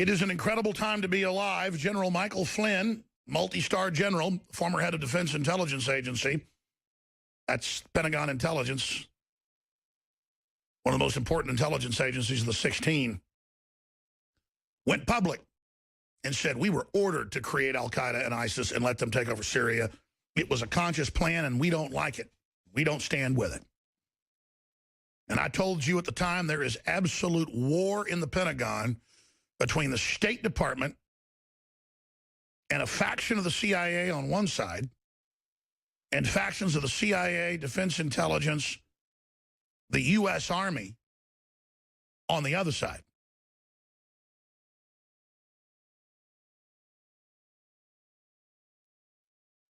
It is an incredible time to be alive. General Michael Flynn, multi-star general, former head of Defense Intelligence Agency, that's Pentagon Intelligence, one of the most important intelligence agencies of the 16, went public and said, we were ordered to create al-Qaeda and ISIS and let them take over Syria. It was a conscious plan, and we don't like it. We don't stand with it. And I told you at the time, there is absolute war in the Pentagon between the State Department and a faction of the CIA on one side and factions of the CIA, Defense Intelligence, the U.S. Army on the other side.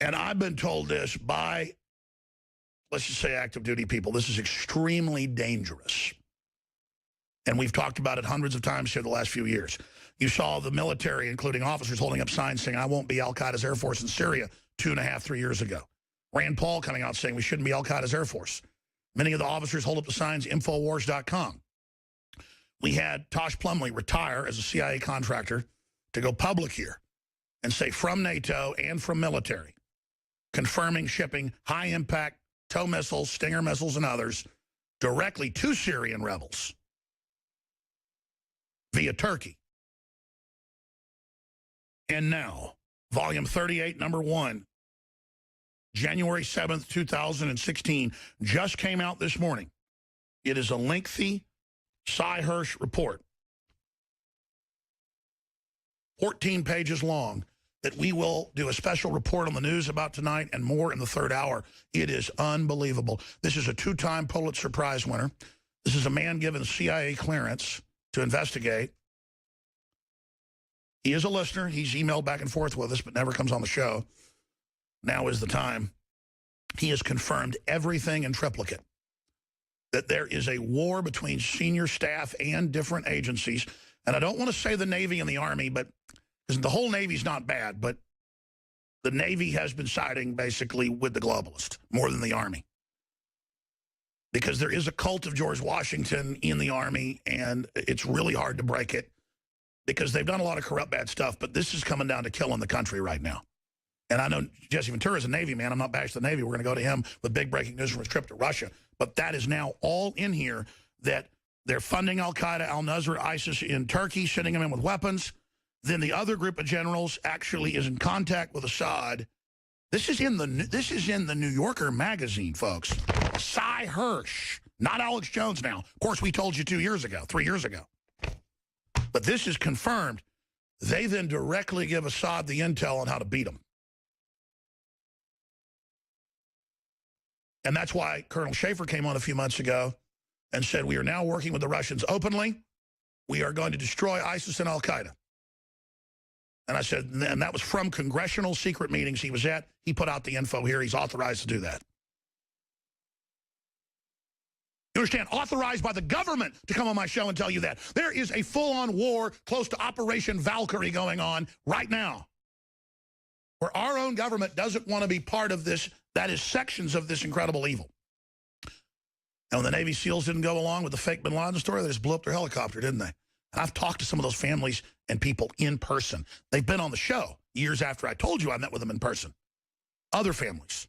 And I've been told this by, let's just say, active duty people. This is extremely dangerous. And we've talked about it hundreds of times here the last few years. You saw the military, including officers, holding up signs saying, I won't be al-Qaeda's Air Force in Syria 2.5, 3 years ago. Rand Paul coming out saying we shouldn't be al-Qaeda's Air Force. Many of the officers hold up the signs, Infowars.com. We had Tosh Plumlee retire as a CIA contractor to go public here and say from NATO and from military, confirming shipping high-impact tow missiles, Stinger missiles, and others directly to Syrian rebels via Turkey. And now, Volume 38, Number 1, January 7th, 2016, just came out this morning. It is a lengthy Cy Hirsch report, 14 pages long, that we will do a special report on the news about tonight and more in the third hour. It is unbelievable. This is a 2-time Pulitzer Prize winner. This is a man given CIA clearance to investigate. He is a listener. He's emailed back and forth with us, but never comes on the show. Now is the time. He has confirmed everything in triplicate, that there is a war between senior staff and different agencies. And I don't want to say the Navy and the Army, but because the whole Navy's not bad, but the Navy has been siding basically with the globalist more than the Army. Because there is a cult of George Washington in the Army, and it's really hard to break it because they've done a lot of corrupt, bad stuff, but this is coming down to killing the country right now. And I know Jesse Ventura is a Navy man. I'm not bashing the Navy. We're going to go to him with big breaking news from his trip to Russia. But that is now all in here, that they're funding al-Qaeda, al-Nusra, ISIS in Turkey, sending them in with weapons. Then the other group of generals actually is in contact with Assad. This is in the New Yorker magazine, folks. Cy Hirsch, not Alex Jones now. Of course, we told you 3 years ago. But this is confirmed. They then directly give Assad the intel on how to beat him. And that's why Colonel Schaefer came on a few months ago and said, we are now working with the Russians openly. We are going to destroy ISIS and al-Qaeda. And I said, and that was from congressional secret meetings he was at. He put out the info here. He's authorized to do that. You understand? Authorized by the government to come on my show and tell you that. There is a full-on war close to Operation Valkyrie going on right now, where our own government doesn't want to be part of this. That is sections of this incredible evil. And when the Navy SEALs didn't go along with the fake Bin Laden story, they just blew up their helicopter, didn't they? And I've talked to some of those families and people in person. They've been on the show years after I told you I met with them in person. Other families.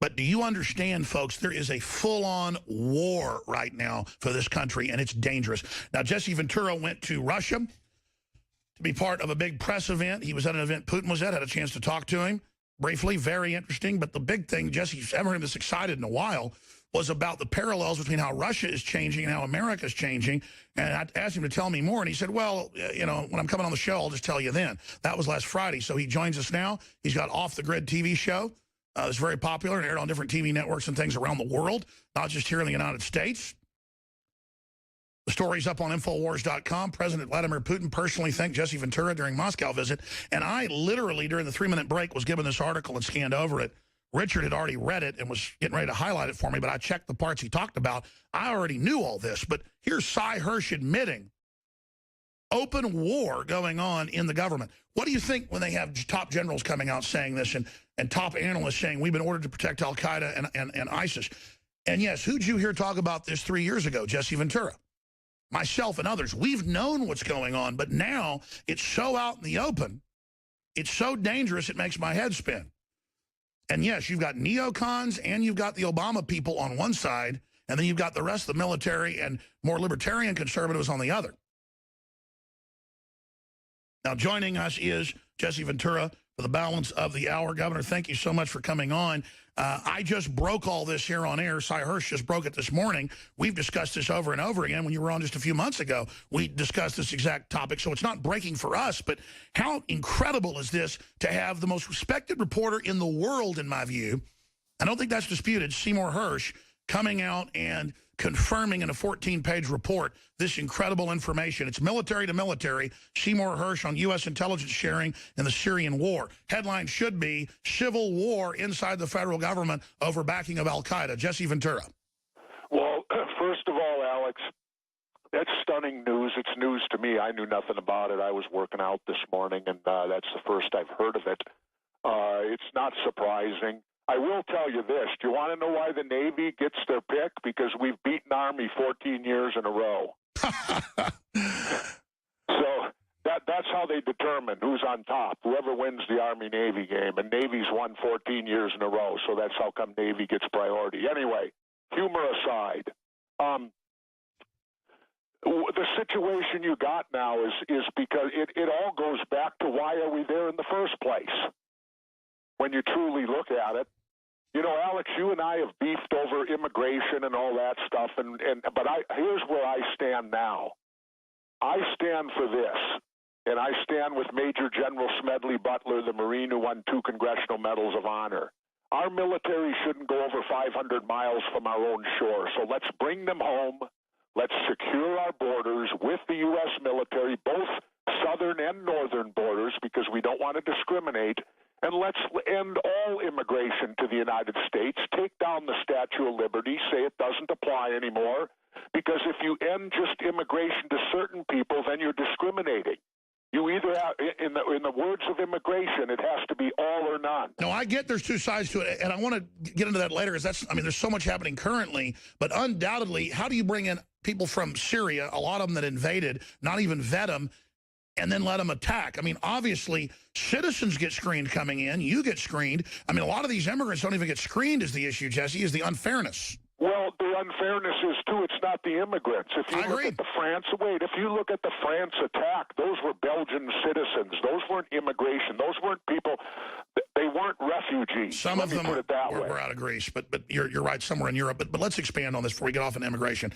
But do you understand, folks, there is a full-on war right now for this country, and it's dangerous. Now, Jesse Ventura went to Russia to be part of a big press event. He was at an event Putin was at, had a chance to talk to him briefly, very interesting. But the big thing, Jesse's ever been this excited in a while, was about the parallels between how Russia is changing and how America is changing. And I asked him to tell me more, and he said, well, you know, when I'm coming on the show, I'll just tell you then. That was last Friday, so he joins us now. He's got Off the Grid TV show. It's very popular and aired on different TV networks and things around the world, not just here in the United States. The story's up on Infowars.com. President Vladimir Putin personally thanked Jesse Ventura during Moscow visit. And I literally, during the 3-minute break, was given this article and scanned over it. Richard had already read it and was getting ready to highlight it for me, but I checked the parts he talked about. I already knew all this, but here's Cy Hirsch admitting open war going on in the government. What do you think when they have top generals coming out saying this and top analysts saying we've been ordered to protect al-Qaeda and ISIS? And yes, who'd you hear talk about this 3 years ago? Jesse Ventura. myself and others, we've known what's going on, but now it's so out in the open, it's so dangerous, it makes my head spin. And yes, you've got neocons and you've got the Obama people on one side, and then you've got the rest of the military and more libertarian conservatives on the other. Now, joining us is Jesse Ventura for the balance of the hour. Governor, thank you so much for coming on. I just broke all this here on air. Cy Hirsch just broke it this morning. We've discussed this over and over again. When you were on just a few months ago, we discussed this exact topic. So it's not breaking for us, but how incredible is this to have the most respected reporter in the world, in my view, I don't think that's disputed, Seymour Hersh, coming out and confirming in a 14-page report this incredible information. It's military to military. Seymour Hersh on U.S. intelligence sharing in the Syrian war. Headline should be Civil War Inside the Federal Government Over Backing of Al-Qaeda. Jesse Ventura. Well, first of all, Alex, that's stunning news. It's news to me. I knew nothing about it. I was working out this morning, and that's the first I've heard of it. It's not surprising. I will tell you this. Do you want to know why the Navy gets their pick? Because we've beaten Army 14 years in a row. So that's how they determine who's on top, whoever wins the Army-Navy game. And Navy's won 14 years in a row, so that's how come Navy gets priority. Anyway, humor aside, the situation you got now is because it all goes back to why are we there in the first place when you truly look at it. You know, Alex, you and I have beefed over immigration and all that stuff, but here's where I stand now. I stand for this, and I stand with Major General Smedley Butler, the Marine who won 2 Congressional Medals of Honor. Our military shouldn't go over 500 miles from our own shore, so let's bring them home. Let's secure our borders with the U.S. military, both southern and northern borders, because we don't want to discriminate. And let's end all immigration to the United States, take down the Statue of Liberty, say it doesn't apply anymore, because if you end just immigration to certain people, then you're discriminating. You either have, in the words of immigration, it has to be all or none. No, I get there's two sides to it, and I want to get into that later, because there's so much happening currently, but undoubtedly, how do you bring in people from Syria, a lot of them that invaded, not even vet them, and then let them attack? I mean, obviously, citizens get screened coming in. You get screened. I mean, a lot of these immigrants don't even get screened is the issue, Jesse, is the unfairness. Well, the unfairness is, too, it's not the immigrants. If you look at the if you look at the France attack, those were Belgian citizens. Those weren't immigration. Those weren't people. They weren't refugees. Some of them were out of Greece, but you're right, somewhere in Europe. But let's expand on this before we get off on immigration.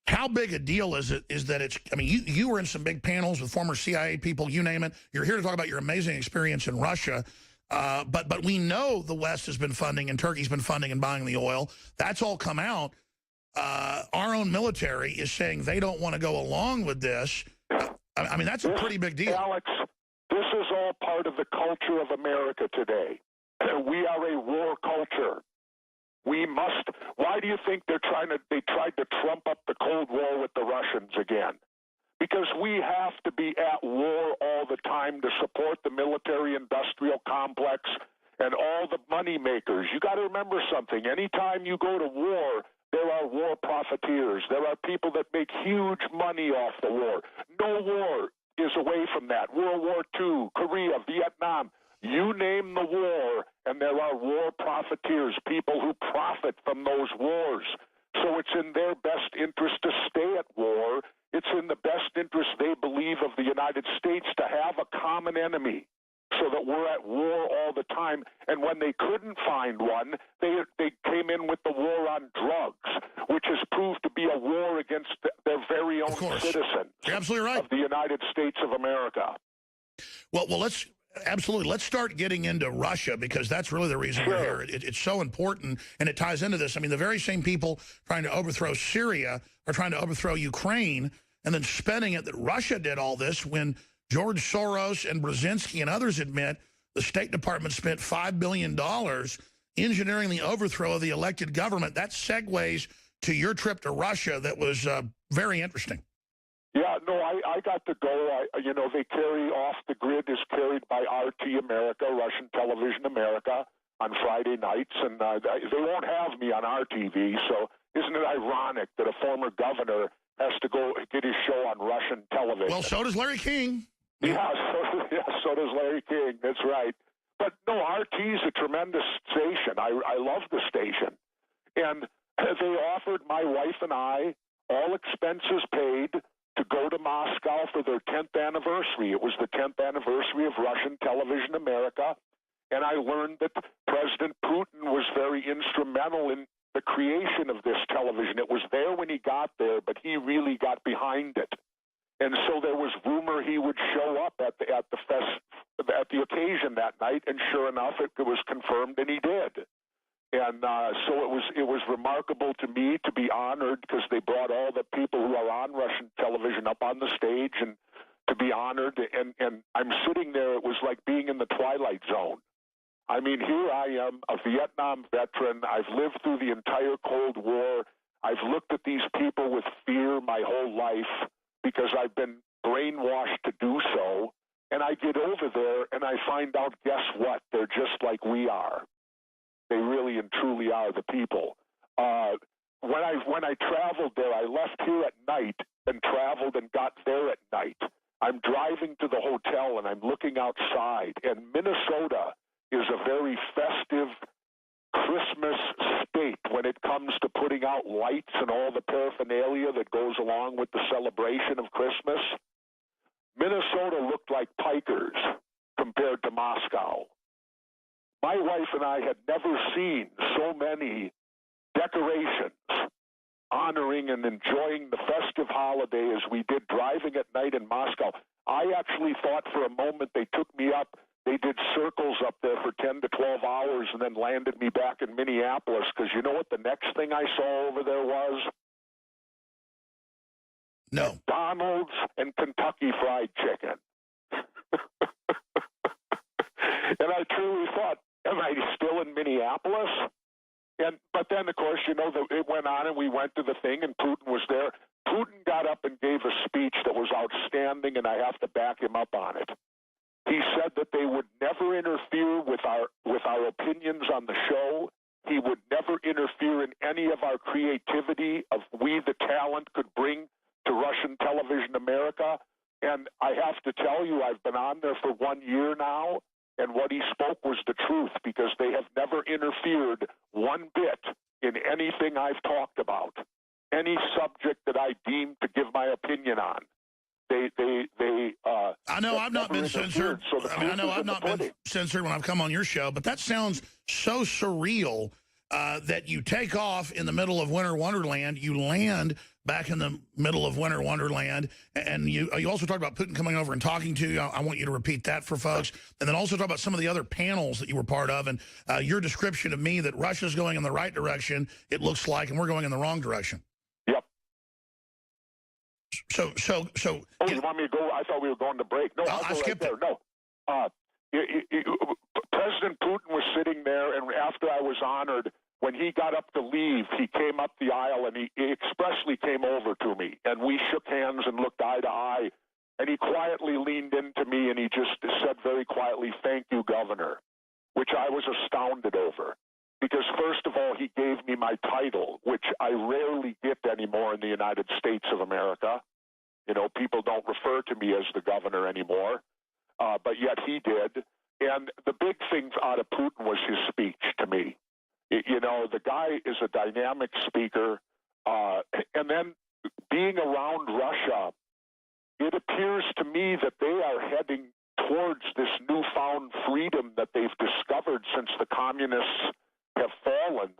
How big a deal is that it's, I mean, you were in some big panels with former CIA people, you name it. You're here to talk about your amazing experience in Russia. But we know the West has been funding and Turkey's been funding and buying the oil. That's all come out. Our own military is saying they don't want to go along with this. I mean, that's a pretty big deal. Alex, this is all part of the culture of America today. We are a war culture. We must. Why do you think they tried to trump up the Cold War with the Russians again? Because we have to be at war all the time to support the military-industrial complex and all the money makers. You got to remember something. Anytime you go to war, there are war profiteers. There are people that make huge money off the war. No war is away from that. World War II, Korea, Vietnam. You name the war, and there are war profiteers, people who profit from those wars. So it's in their best interest to stay at war. It's in the best interest, they believe, of the United States to have a common enemy so that we're at war all the time. And when they couldn't find one, they came in with the war on drugs, which has proved to be a war against their very own citizens. You're absolutely right. Of the United States of America. Well, let's start getting into Russia, because that's really the reason we're here. It's so important, and it ties into this. I mean, the very same people trying to overthrow Syria are trying to overthrow Ukraine, and then spending it that Russia did all this when George Soros and Brzezinski and others admit the State Department spent $5 billion engineering the overthrow of the elected government. That segues to your trip to Russia that was very interesting. Yeah, no, I got to go. They carry off the grid is carried by RT America, Russian Television America, on Friday nights, and they won't have me on RTV. So isn't it ironic that a former governor has to go get his show on Russian television. Well, so does Larry King. Yeah, so does Larry King. That's right. But no, RT is a tremendous station. I love the station. And they offered my wife and I, all expenses paid, to go to Moscow for their 10th anniversary. It was the 10th anniversary of Russian Television America. And I learned that President Putin was very instrumental in the creation of this television. It was there when he got there, but he really got behind it. And so there was rumor he would show up at the occasion that night, and sure enough, it was confirmed, and he did. And so it was remarkable to me to be honored, because they brought all the people who are on Russian television up on the stage, and to be honored. And I'm sitting there. It was like being in the Twilight Zone. I mean, here I am, a Vietnam veteran. I've lived through the entire Cold War. I've looked at these people with fear my whole life because I've been brainwashed to do so. And I get over there and I find out, guess what? They're just like we are. They really and truly are the people. When I traveled there, I left here at night and traveled and got there at night. I'm driving to the hotel and I'm looking outside, and Minnesota is a very festive Christmas state when it comes to putting out lights and all the paraphernalia that goes along with the celebration of Christmas. Minnesota looked like pikers compared to Moscow. My wife and I had never seen so many decorations honoring and enjoying the festive holiday as we did driving at night in Moscow. I actually thought for a moment they took me up. They did circles up there for 10 to 12 hours and then landed me back in Minneapolis, because you know what the next thing I saw over there was? No. McDonald's and Kentucky Fried Chicken. And I truly thought, am I still in Minneapolis? But then, of course, you know, it went on and we went to the thing and Putin was there. Putin got up and gave a speech that was outstanding, and I have to back him up on it. He said that they would never interfere with our opinions on the show. He would never interfere in any of our creativity of we, the talent, could bring to Russian Television America. And I have to tell you, I've been on there for 1 year now, and what he spoke was the truth, because they have never interfered one bit in anything I've talked about, any subject that I deem to give my opinion on. I know I've not been censored. So I know I've not been censored when I've come on your show, but that sounds so surreal that you take off in the middle of Winter Wonderland, you land back in the middle of Winter Wonderland, and you also talked about Putin coming over and talking to you. I want you to repeat that for folks. And then also talk about some of the other panels that you were part of, and your description of me that Russia's going in the right direction, it looks like, and we're going in the wrong direction. Yep. So. Oh, you want me to go? I thought we were going to break. No, I skipped it. No. President Putin was sitting there, and after I was honored, when he got up to leave, he came up the aisle, and he expressly came over to me, and we shook hands and looked eye to eye, and he quietly leaned into me, and he just said very quietly, "Thank you, Governor," which I was astounded over. Because first of all, he gave me my title, which I rarely get anymore in the United States of America. You know, people don't refer to me as the governor anymore, but yet he did. And the big thing out of Putin was his speech to me. You know, the guy is a dynamic speaker. And then being around Russia, it appears to me that they are heading towards this newfound freedom that they've discovered since the communists have fallen.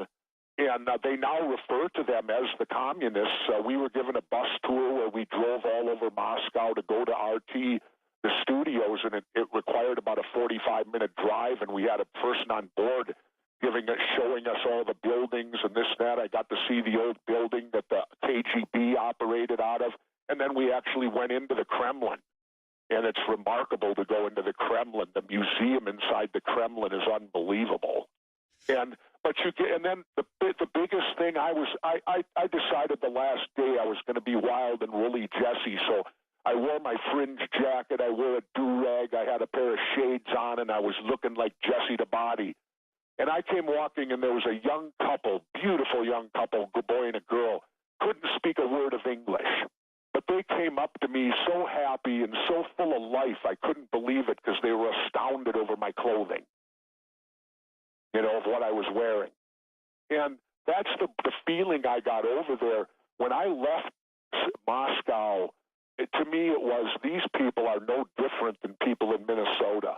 And they now refer to them as the communists. We were given a bus tour where we drove all over Moscow to go to RT, the studios, and it required about a 45-minute drive, and we had a person on board showing us all the buildings and this and that. I got to see the old building that the KGB operated out of, and then we actually went into the Kremlin. And it's remarkable to go into the Kremlin. The museum inside the Kremlin is unbelievable. And then the biggest thing, I decided the last day I was going to be wild and woolly Jesse, so I wore my fringe jacket, I wore a do-rag, I had a pair of shades on, and I was looking like Jesse the Body. And I came walking, and there was a young couple, beautiful young couple, a boy and a girl, couldn't speak a word of English. But they came up to me so happy and so full of life, I couldn't believe it because they were astounded over my clothing, of what I was wearing. And that's the feeling I got over there. When I left Moscow, to me it was, these people are no different than people in Minnesota.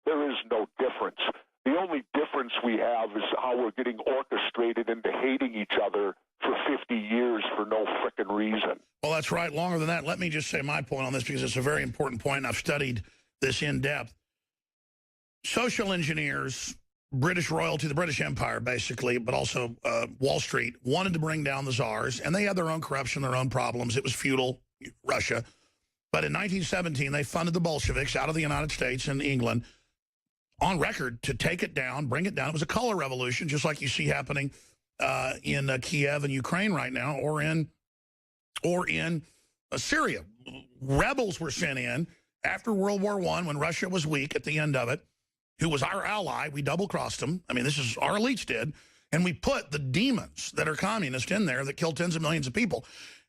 There is no difference. The only difference we have is how we're getting orchestrated into hating each other for 50 years for no frickin' reason. Well, that's right. Longer than that. Let me just say my point on this because it's a very important point, and I've studied this in depth. Social engineers, British royalty, the British Empire, basically, but also Wall Street, wanted to bring down the czars, and they had their own corruption, their own problems. It was feudal Russia. But in 1917, they funded the Bolsheviks out of the United States and England on record to take it down, bring it down. It was a color revolution, just like you see happening in Kiev and Ukraine right now, or in Syria. Rebels were sent in after World War I when Russia was weak at the end of it, who was our ally. We double-crossed them. I mean, this is our elites did. And we put the demons that are communist in there that killed tens of millions of people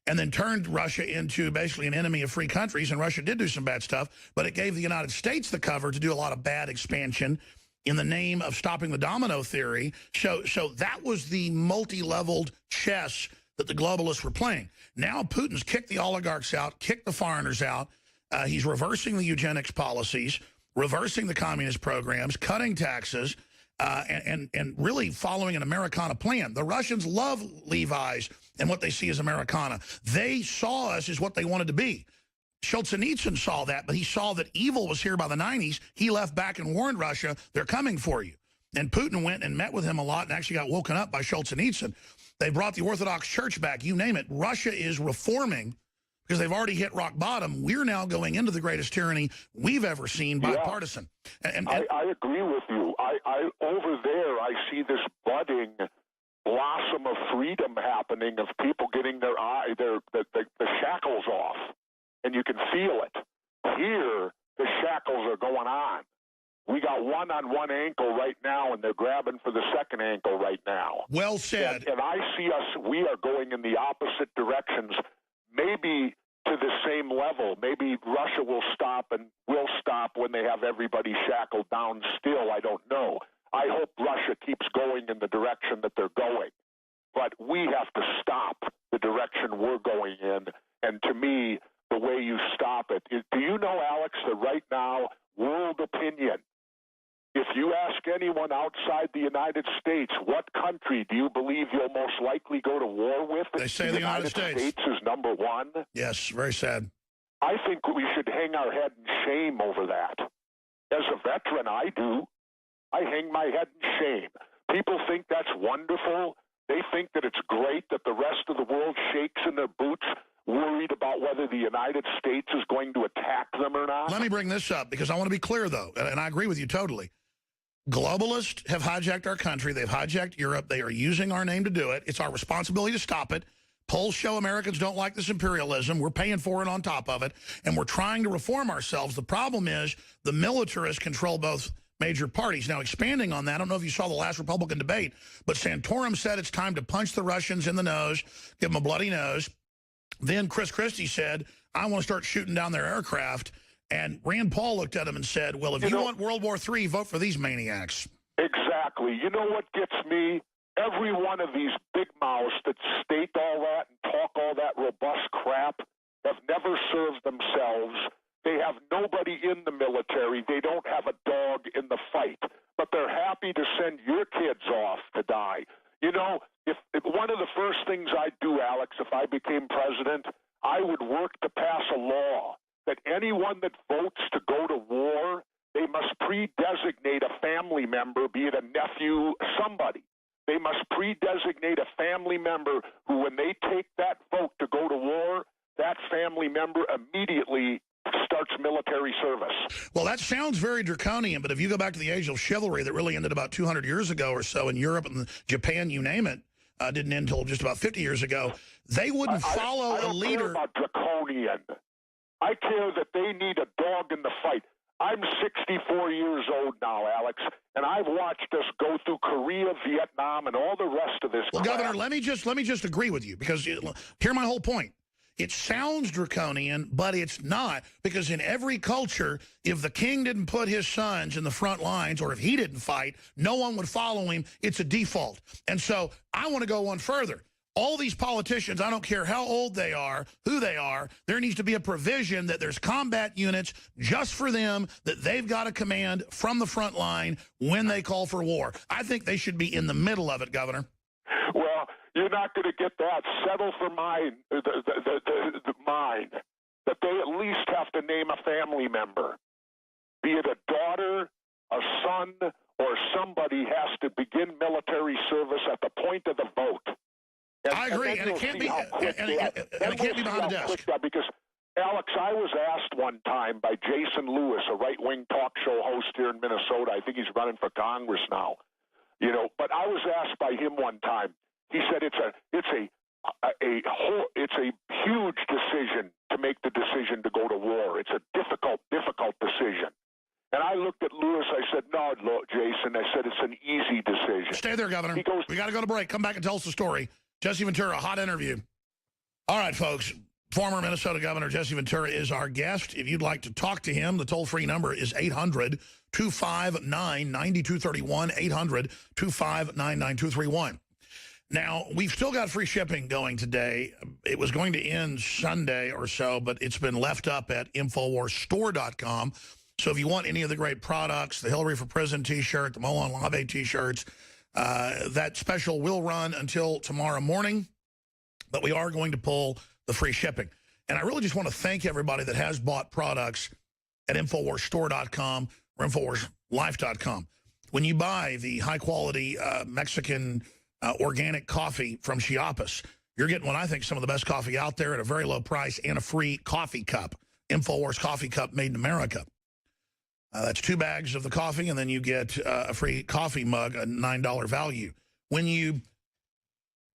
and then turned Russia into basically an enemy of free countries. And Russia did do some bad stuff, but it gave the United States the cover to do a lot of bad expansion in the name of stopping the domino theory. So that was the multi-leveled chess that the globalists were playing. Now Putin's kicked the oligarchs out, kicked the foreigners out. He's reversing the eugenics policies, reversing the communist programs, cutting taxes, and really following an Americana plan. The Russians love Levi's and what they see as Americana. They saw us as what they wanted to be. Solzhenitsyn saw that, but he saw that evil was here by the 90s. He left back and warned Russia, they're coming for you. And Putin went and met with him a lot and actually got woken up by Solzhenitsyn. They brought the Orthodox Church back, you name it. Russia is reforming because they've already hit rock bottom. We're now going into the greatest tyranny we've ever seen, bipartisan. And I agree with you. I over there, I see this budding blossom of freedom happening, of people getting the shackles off, and you can feel it. Here, the shackles are going on. We got one on one ankle right now, and they're grabbing for the second ankle right now. Well said. And I see we are going in the opposite directions, maybe to the same level. Maybe Russia will stop and will stop when they have everybody shackled down still. I don't know. I hope Russia keeps going in the direction that they're going. But we have to stop the direction we're going in. And to me, the way you stop it, do you know, Alex, that right now, world opinion, if you ask anyone outside the United States, what country do you believe you'll most likely go to war with? They say the United States is number one. Yes, very sad. I think we should hang our head in shame over that. As a veteran, I do. I hang my head in shame. People think that's wonderful. They think that it's great that the rest of the world shakes in their boots, worried about whether the United States is going to attack them or not. Let me bring this up because I want to be clear, though, and I agree with you totally. Globalists have hijacked our country. They've hijacked Europe. They are using our name to do it. It's our responsibility to stop it. Polls show Americans don't like this imperialism. We're paying for it on top of it, and we're trying to reform ourselves. The problem is the militarists control both major parties. Now, expanding on that, I don't know if you saw the last Republican debate, but Santorum said it's time to punch the Russians in the nose, give them a bloody nose. Then Chris Christie said, I want to start shooting down their aircraft. And Rand Paul looked at him and said, well, if you want World War III, vote for these maniacs. Exactly. You know what gets me? Every one of these big mouths that state all that and talk all that robust crap have never served themselves. They have nobody in the military. They don't have a dog in the fight. But they're happy to send your kids off to die. You know, if one of the first things I'd do, Alex, if I became president, I would work to pass a law that anyone that votes to go to war, they must pre-designate a family member, be it a nephew, somebody. They must pre-designate a family member who, when they take that vote to go to war, that family member immediately starts military service. Well, that sounds very draconian, but if you go back to the age of chivalry that really ended about 200 years ago or so in Europe and Japan, you name it, didn't end until just about 50 years ago, they wouldn't follow I don't a leader. Care about draconian. I care that they need a dog in the fight. I'm 64 years old now, Alex, and I've watched us go through Korea, Vietnam, and all the rest of this. Well, crap. Governor, let me just agree with you, because hear my whole point. It sounds draconian, but it's not, because in every culture, if the king didn't put his sons in the front lines, or if he didn't fight, no one would follow him. It's a default. And so I want to go one further. All these politicians, I don't care how old they are, who they are, there needs to be a provision that there's combat units just for them that they've got to command from the front line when they call for war. I think they should be in the middle of it, Governor. Well, you're not going to get that. Settle for mine, mine, that they at least have to name a family member, be it a daughter, a son, or somebody has to begin military service at the point of the vote. I agree, and it can't be behind a desk. Because, Alex, I was asked one time by Jason Lewis, a right-wing talk show host here in Minnesota. I think he's running for Congress now. You know, but I was asked by him one time. He said it's a huge decision to make the decision to go to war. It's a difficult decision. And I looked at Lewis. I said, no, Jason. I said, it's an easy decision. Stay there, Governor. He goes, we got to go to break. Come back and tell us the story. Jesse Ventura, hot interview. All right, folks. Former Minnesota Governor Jesse Ventura is our guest. If you'd like to talk to him, the toll-free number is 800-259-9231, 800-259-9231. Now, we've still got free shipping going today. It was going to end Sunday or so, but it's been left up at InfoWarsStore.com. So if you want any of the great products, the Hillary for Prison T-shirt, the Molon Lave T-shirts, that special will run until tomorrow morning, but we are going to pull the free shipping. And I really just want to thank everybody that has bought products at InfoWarsStore.com or InfoWarsLife.com. When you buy the high-quality Mexican organic coffee from Chiapas, you're getting what I think some of the best coffee out there at a very low price and a free coffee cup, InfoWars Coffee Cup made in America. That's 2 bags of the coffee, and then you get a free coffee mug, a $9 value. When you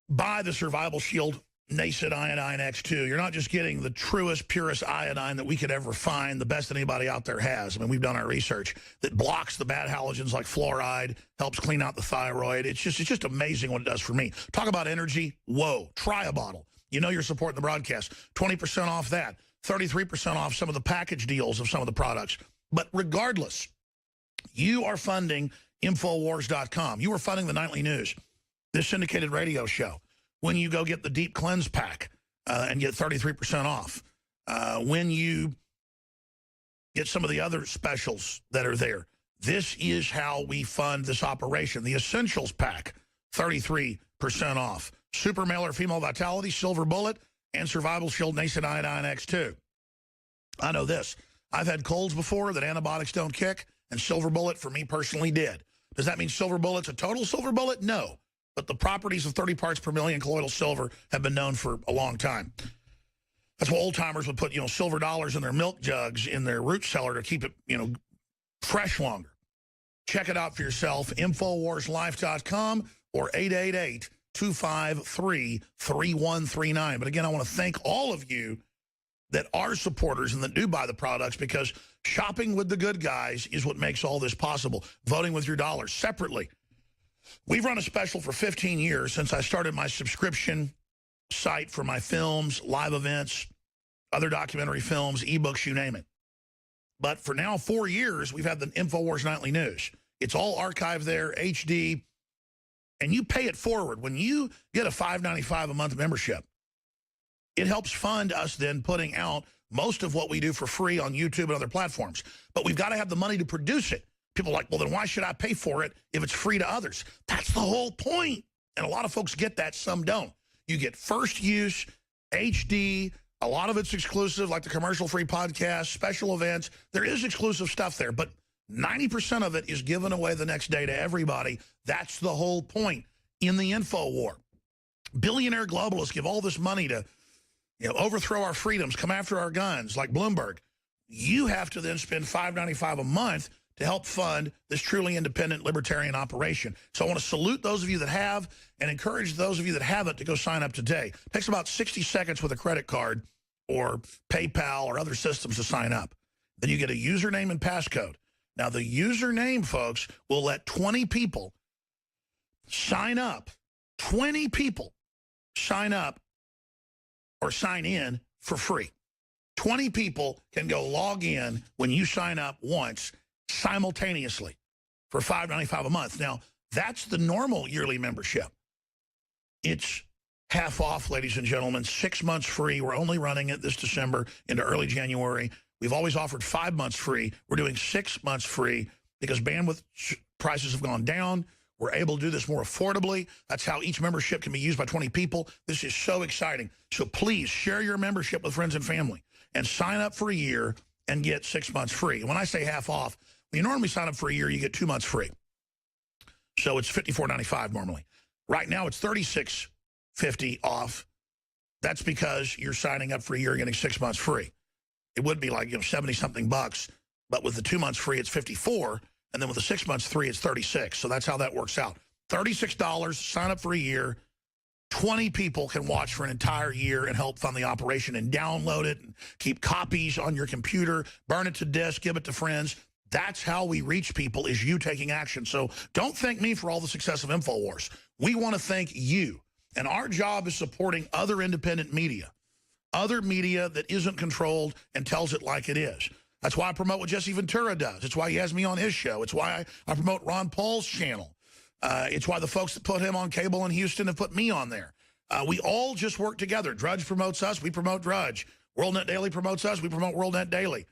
buy the Survival Shield Nascent Iodine X2, you're not just getting the truest, purest iodine that we could ever find, the best that anybody out there has. I mean, we've done our research that blocks the bad halogens like fluoride, helps clean out the thyroid. It's just amazing what it does for me. Talk about energy. Whoa. Try a bottle. You know you're supporting the broadcast. 20% off that. 33% off some of the package deals of some of the products. But regardless, you are funding Infowars.com. You are funding the Nightly News, this syndicated radio show. When you go get the Deep Cleanse Pack and get 33% off. When you get some of the other specials that are there. This is how we fund this operation. The Essentials Pack, 33% off. Super Male or Female Vitality, Silver Bullet, and Survival Shield Nascent Iodine X2. I know this. I've had colds before that antibiotics don't kick, and Silver Bullet for me personally did. Does that mean Silver Bullet's a total silver bullet? No. But the properties of 30 parts per million colloidal silver have been known for a long time. That's why old-timers would put, silver dollars in their milk jugs in their root cellar to keep it, fresh longer. Check it out for yourself, InfoWarsLife.com or 888-253-3139. But again, I want to thank all of you that are supporters and that do buy the products, because shopping with the good guys is what makes all this possible. Voting with your dollars separately. We've run a special for 15 years since I started my subscription site for my films, live events, other documentary films, ebooks, you name it. But for now 4 years, we've had the InfoWars Nightly News. It's all archived there, HD, and you pay it forward. When you get a $5.95 a month membership, it helps fund us then putting out most of what we do for free on YouTube and other platforms. But we've got to have the money to produce it. People are like, well, then why should I pay for it if it's free to others? That's the whole point. And a lot of folks get that, some don't. You get first use, HD, a lot of it's exclusive, like the commercial-free podcast, special events. There is exclusive stuff there, but 90% of it is given away the next day to everybody. That's the whole point in the info war. Billionaire globalists give all this money to overthrow our freedoms, come after our guns, like Bloomberg. You have to then spend $5.95 a month to help fund this truly independent libertarian operation. So I want to salute those of you that have and encourage those of you that haven't to go sign up today. It takes about 60 seconds with a credit card or PayPal or other systems to sign up. Then you get a username and passcode. Now, the username, folks, will let 20 people sign up. 20 people sign up or sign in for free. 20 people can go log in when you sign up once simultaneously for $5.95 a month. Now, that's the normal yearly membership. It's half off, ladies and gentlemen, 6 months free. We're only running it this December into early January. We've always offered 5 months free. We're doing 6 months free because bandwidth prices have gone down. We're able to do this more affordably. That's how each membership can be used by 20 people. This is so exciting. So please share your membership with friends and family and sign up for a year and get 6 months free. And when I say half off, when you normally sign up for a year, you get 2 months free. So it's $54.95 normally. Right now, it's $36.50 off. That's because you're signing up for a year and getting 6 months free. It would be like 70-something bucks, but with the 2 months free, it's $54, and then with the 6 months free, it's $36. So that's how that works out. $36, sign up for a year. 20 people can watch for an entire year and help fund the operation and download it and keep copies on your computer, burn it to disk, give it to friends. That's how we reach people, is you taking action. So don't thank me for all the success of InfoWars. We want to thank you. And our job is supporting other independent media. Other media that isn't controlled and tells it like it is. That's why I promote what Jesse Ventura does. It's why he has me on his show. It's why I promote Ron Paul's channel. It's why the folks that put him on cable in Houston have put me on there. We all just work together. Drudge promotes us. We promote Drudge. WorldNet Daily promotes us. We promote WorldNet Daily.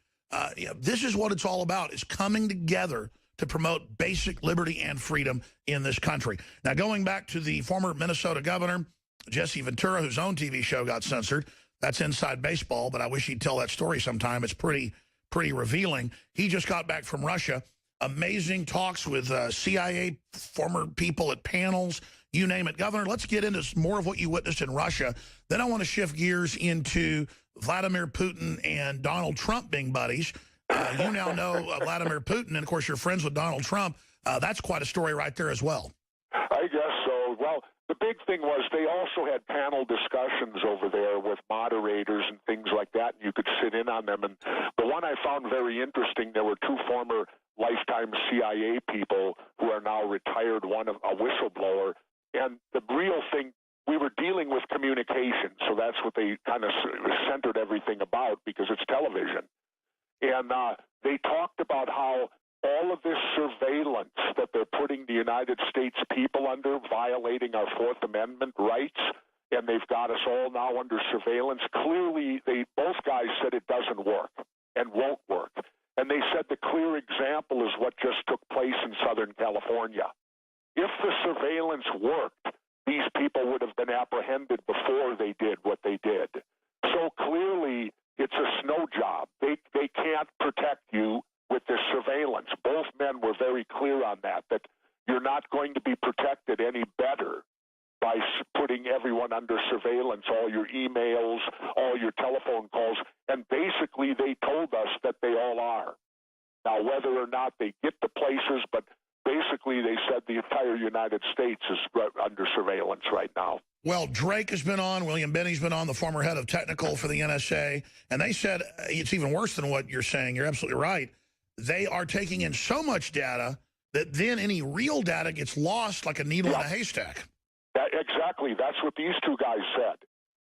This is what it's all about, is coming together to promote basic liberty and freedom in this country. Now, going back to the former Minnesota governor, Jesse Ventura, whose own TV show got censored. That's Inside Baseball, but I wish he'd tell that story sometime. It's pretty revealing. He just got back from Russia. Amazing talks with CIA former people at panels, you name it. Governor, let's get into more of what you witnessed in Russia. Then I want to shift gears into Vladimir Putin and Donald Trump being buddies. You now know Vladimir Putin, and of course you're friends with Donald Trump. That's quite a story right there as well. I guess so. Well, the big thing was they also had panel discussions over there with moderators and things like that, and you could sit in on them. And the one I found very interesting, there were two former lifetime CIA people who are now retired, one a whistleblower. And the real thing, we were dealing with communication, so that's what they kind of centered everything about because it's television. And they talked about how all of this surveillance that they're putting the United States people under, violating our Fourth Amendment rights, and they've got us all now under surveillance. Clearly, both guys said it doesn't work and won't work. And they said the clear example is what just took place in Southern California. If the surveillance worked, these people would have been apprehended before they did what they did. So clearly, it's a snow job. They can't protect you with this surveillance. Both men were very clear on that you're not going to be protected any better by putting everyone under surveillance, all your emails, all your telephone calls. And basically, they told us that they all are. Now, whether or not they get to places, but basically they said the entire United States is under surveillance right now. Well, Drake has been on, William Binney's been on, the former head of technical for the NSA, and they said it's even worse than what you're saying. You're absolutely right. They are taking in so much data that then any real data gets lost like a needle in a haystack. Exactly. That's what these two guys said.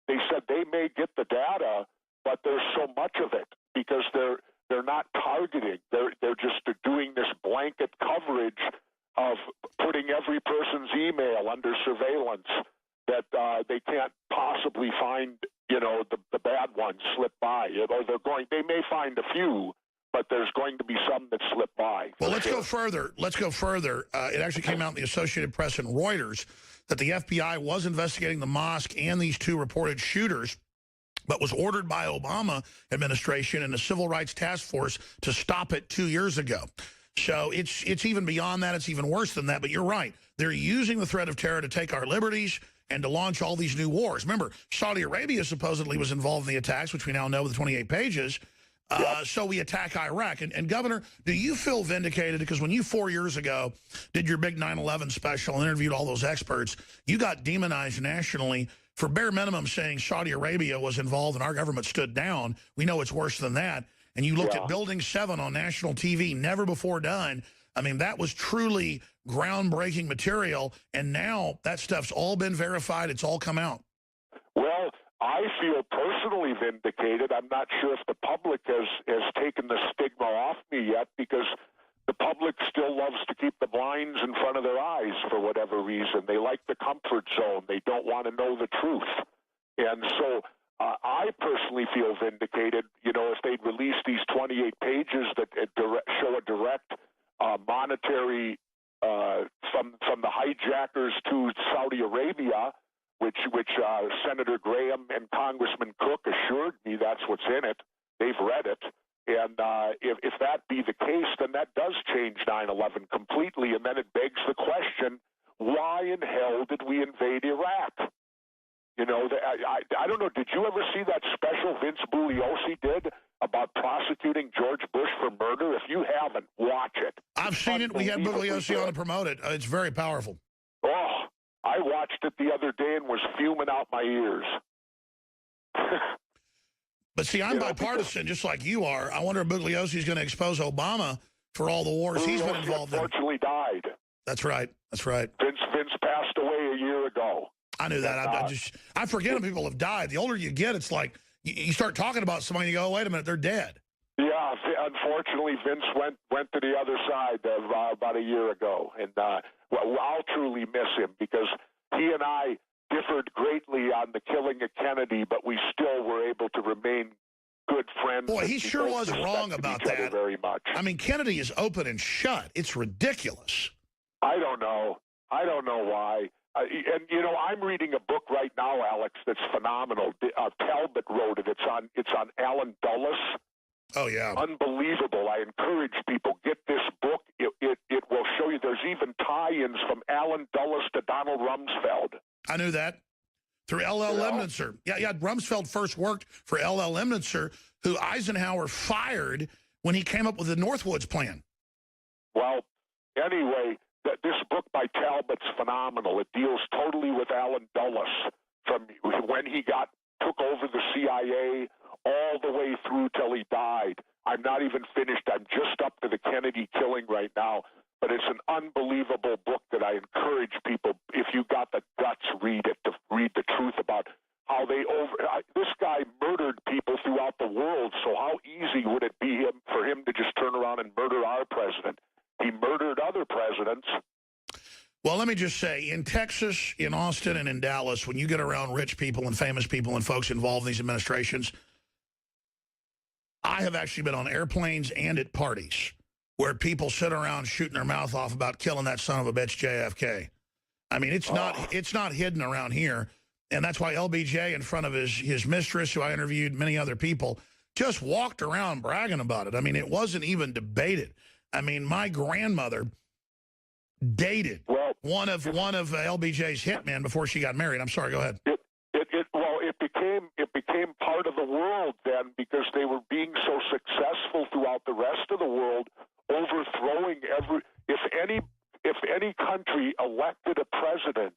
They said they may get the data, but there's so much of it because they're not targeting. They're just doing this blanket coverage of putting every person's email under surveillance that they can't possibly find, the bad ones slip by. Or they may find a few, but there's going to be some that slip by. Well, let's go further. It actually came out in the Associated Press and Reuters that the FBI was investigating the mosque and these two reported shooters, but was ordered by Obama administration and the Civil Rights Task Force to stop it 2 years ago. So it's even beyond that. It's even worse than that. But you're right. They're using the threat of terror to take our liberties and to launch all these new wars. Remember, Saudi Arabia supposedly was involved in the attacks, which we now know with 28 pages. So we attack Iraq. And Governor, do you feel vindicated? Because when you 4 years ago did your big 9/11 special and interviewed all those experts, you got demonized nationally for bare minimum saying Saudi Arabia was involved and our government stood down. We know it's worse than that. and you looked at Building 7 on national TV, never before done. I mean, that was truly groundbreaking material, and now that stuff's all been verified. It's all come out. Well, I feel personally vindicated. I'm not sure if the public has taken the stigma off me yet, because the public still loves to keep the blinds in front of their eyes for whatever reason. They like the comfort zone. They don't want to know the truth. And so I personally feel vindicated. You know, if they'd released these 28 pages that show a direct monetary from the hijackers to Saudi Arabia, which Senator Graham and Congressman Cook assured me that's what's in it. They've read it. And if that be the case, then that does change 9/11 completely. And then it begs the question, why in hell did we invade Iraq? You know, I don't know, did you ever see that special Vince Bugliosi did about prosecuting George Bush for murder? If you haven't, watch it. I've seen it. We had Bugliosi on to promote it. It's very powerful. Oh, I watched it the other day and was fuming out my ears. But see, I'm bipartisan, just like you are. I wonder if Bugliosi's going to expose Obama for all the wars he's been involved in. Unfortunately died. That's right. That's right. Vince passed away a year ago. I knew that. I forget when people have died. The older you get, it's like you start talking about somebody and you go, oh, wait a minute, they're dead. Yeah, unfortunately, Vince went to the other side about a year ago. And I'll truly miss him, because he and I differed greatly on the killing of Kennedy, but we still were able to remain good friends. Boy, he sure was wrong about that. Very much. I mean, Kennedy is open and shut. It's ridiculous. I don't know why. And, you know, I'm reading a book right now, Alex, that's phenomenal. Talbot wrote it. It's on Alan Dulles. Oh, yeah. Unbelievable. I encourage people, get this book. It will show you there's even tie-ins from Alan Dulles to Donald Rumsfeld. I knew that. Through L.L. Lemnitzer. Yeah, Rumsfeld first worked for L.L. Lemnitzer, who Eisenhower fired when he came up with the Northwoods plan. Well, anyway, this book by Talbot's phenomenal. It deals totally with Alan Dulles from when he took over the CIA all the way through till he died. I'm not even finished. I'm just up to the Kennedy killing right now. But it's an unbelievable book that I encourage people, if you got the guts, read it, to read the truth about how this guy murdered people throughout the world. So how easy would it be for him to just turn around and murder our president? He murdered other presidents. Well, let me just say, in Texas, in Austin, and in Dallas, when you get around rich people and famous people and folks involved in these administrations, I have actually been on airplanes and at parties where people sit around shooting their mouth off about killing that son of a bitch JFK. I mean, it's not hidden around here. And that's why LBJ, in front of his mistress, who I interviewed, many other people, just walked around bragging about it. I mean, it wasn't even debated. I mean, my grandmother dated one of LBJ's hitmen before she got married. I'm sorry, go ahead. It became part of the world then, because they were being so successful throughout the rest of the world, overthrowing if any country elected a president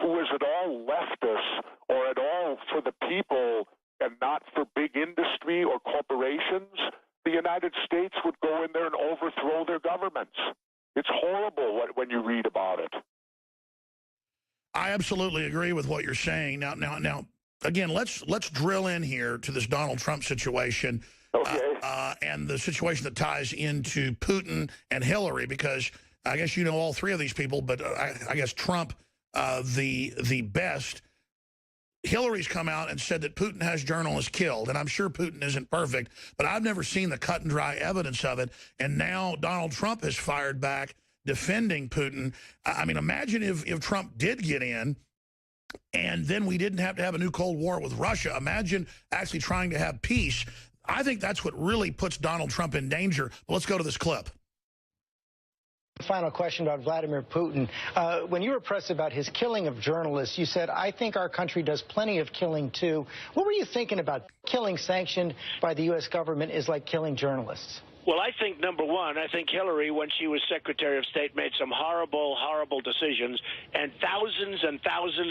who was at all leftist or at all for the people and not for big industry or corporations, the United States would go in there and overthrow their governments. It's horrible when you read about it. I absolutely agree with what you're saying. Now, again, let's drill in here to this Donald Trump situation. Okay. And the situation that ties into Putin and Hillary, because I guess you know all three of these people, but I guess Trump, the best. Hillary's come out and said that Putin has journalists killed, and I'm sure Putin isn't perfect, but I've never seen the cut and dry evidence of it. And now Donald Trump has fired back defending Putin. I mean, imagine if Trump did get in and then we didn't have to have a new Cold War with Russia. Imagine actually trying to have peace. I think that's what really puts Donald Trump in danger. But let's go to this clip. Final question about Vladimir Putin. When you were pressed about his killing of journalists, you said, I think our country does plenty of killing, too. What were you thinking about killing sanctioned by the U.S. government is like killing journalists? Well, I think, number one, I think Hillary, when she was Secretary of State, made some horrible, horrible decisions, and thousands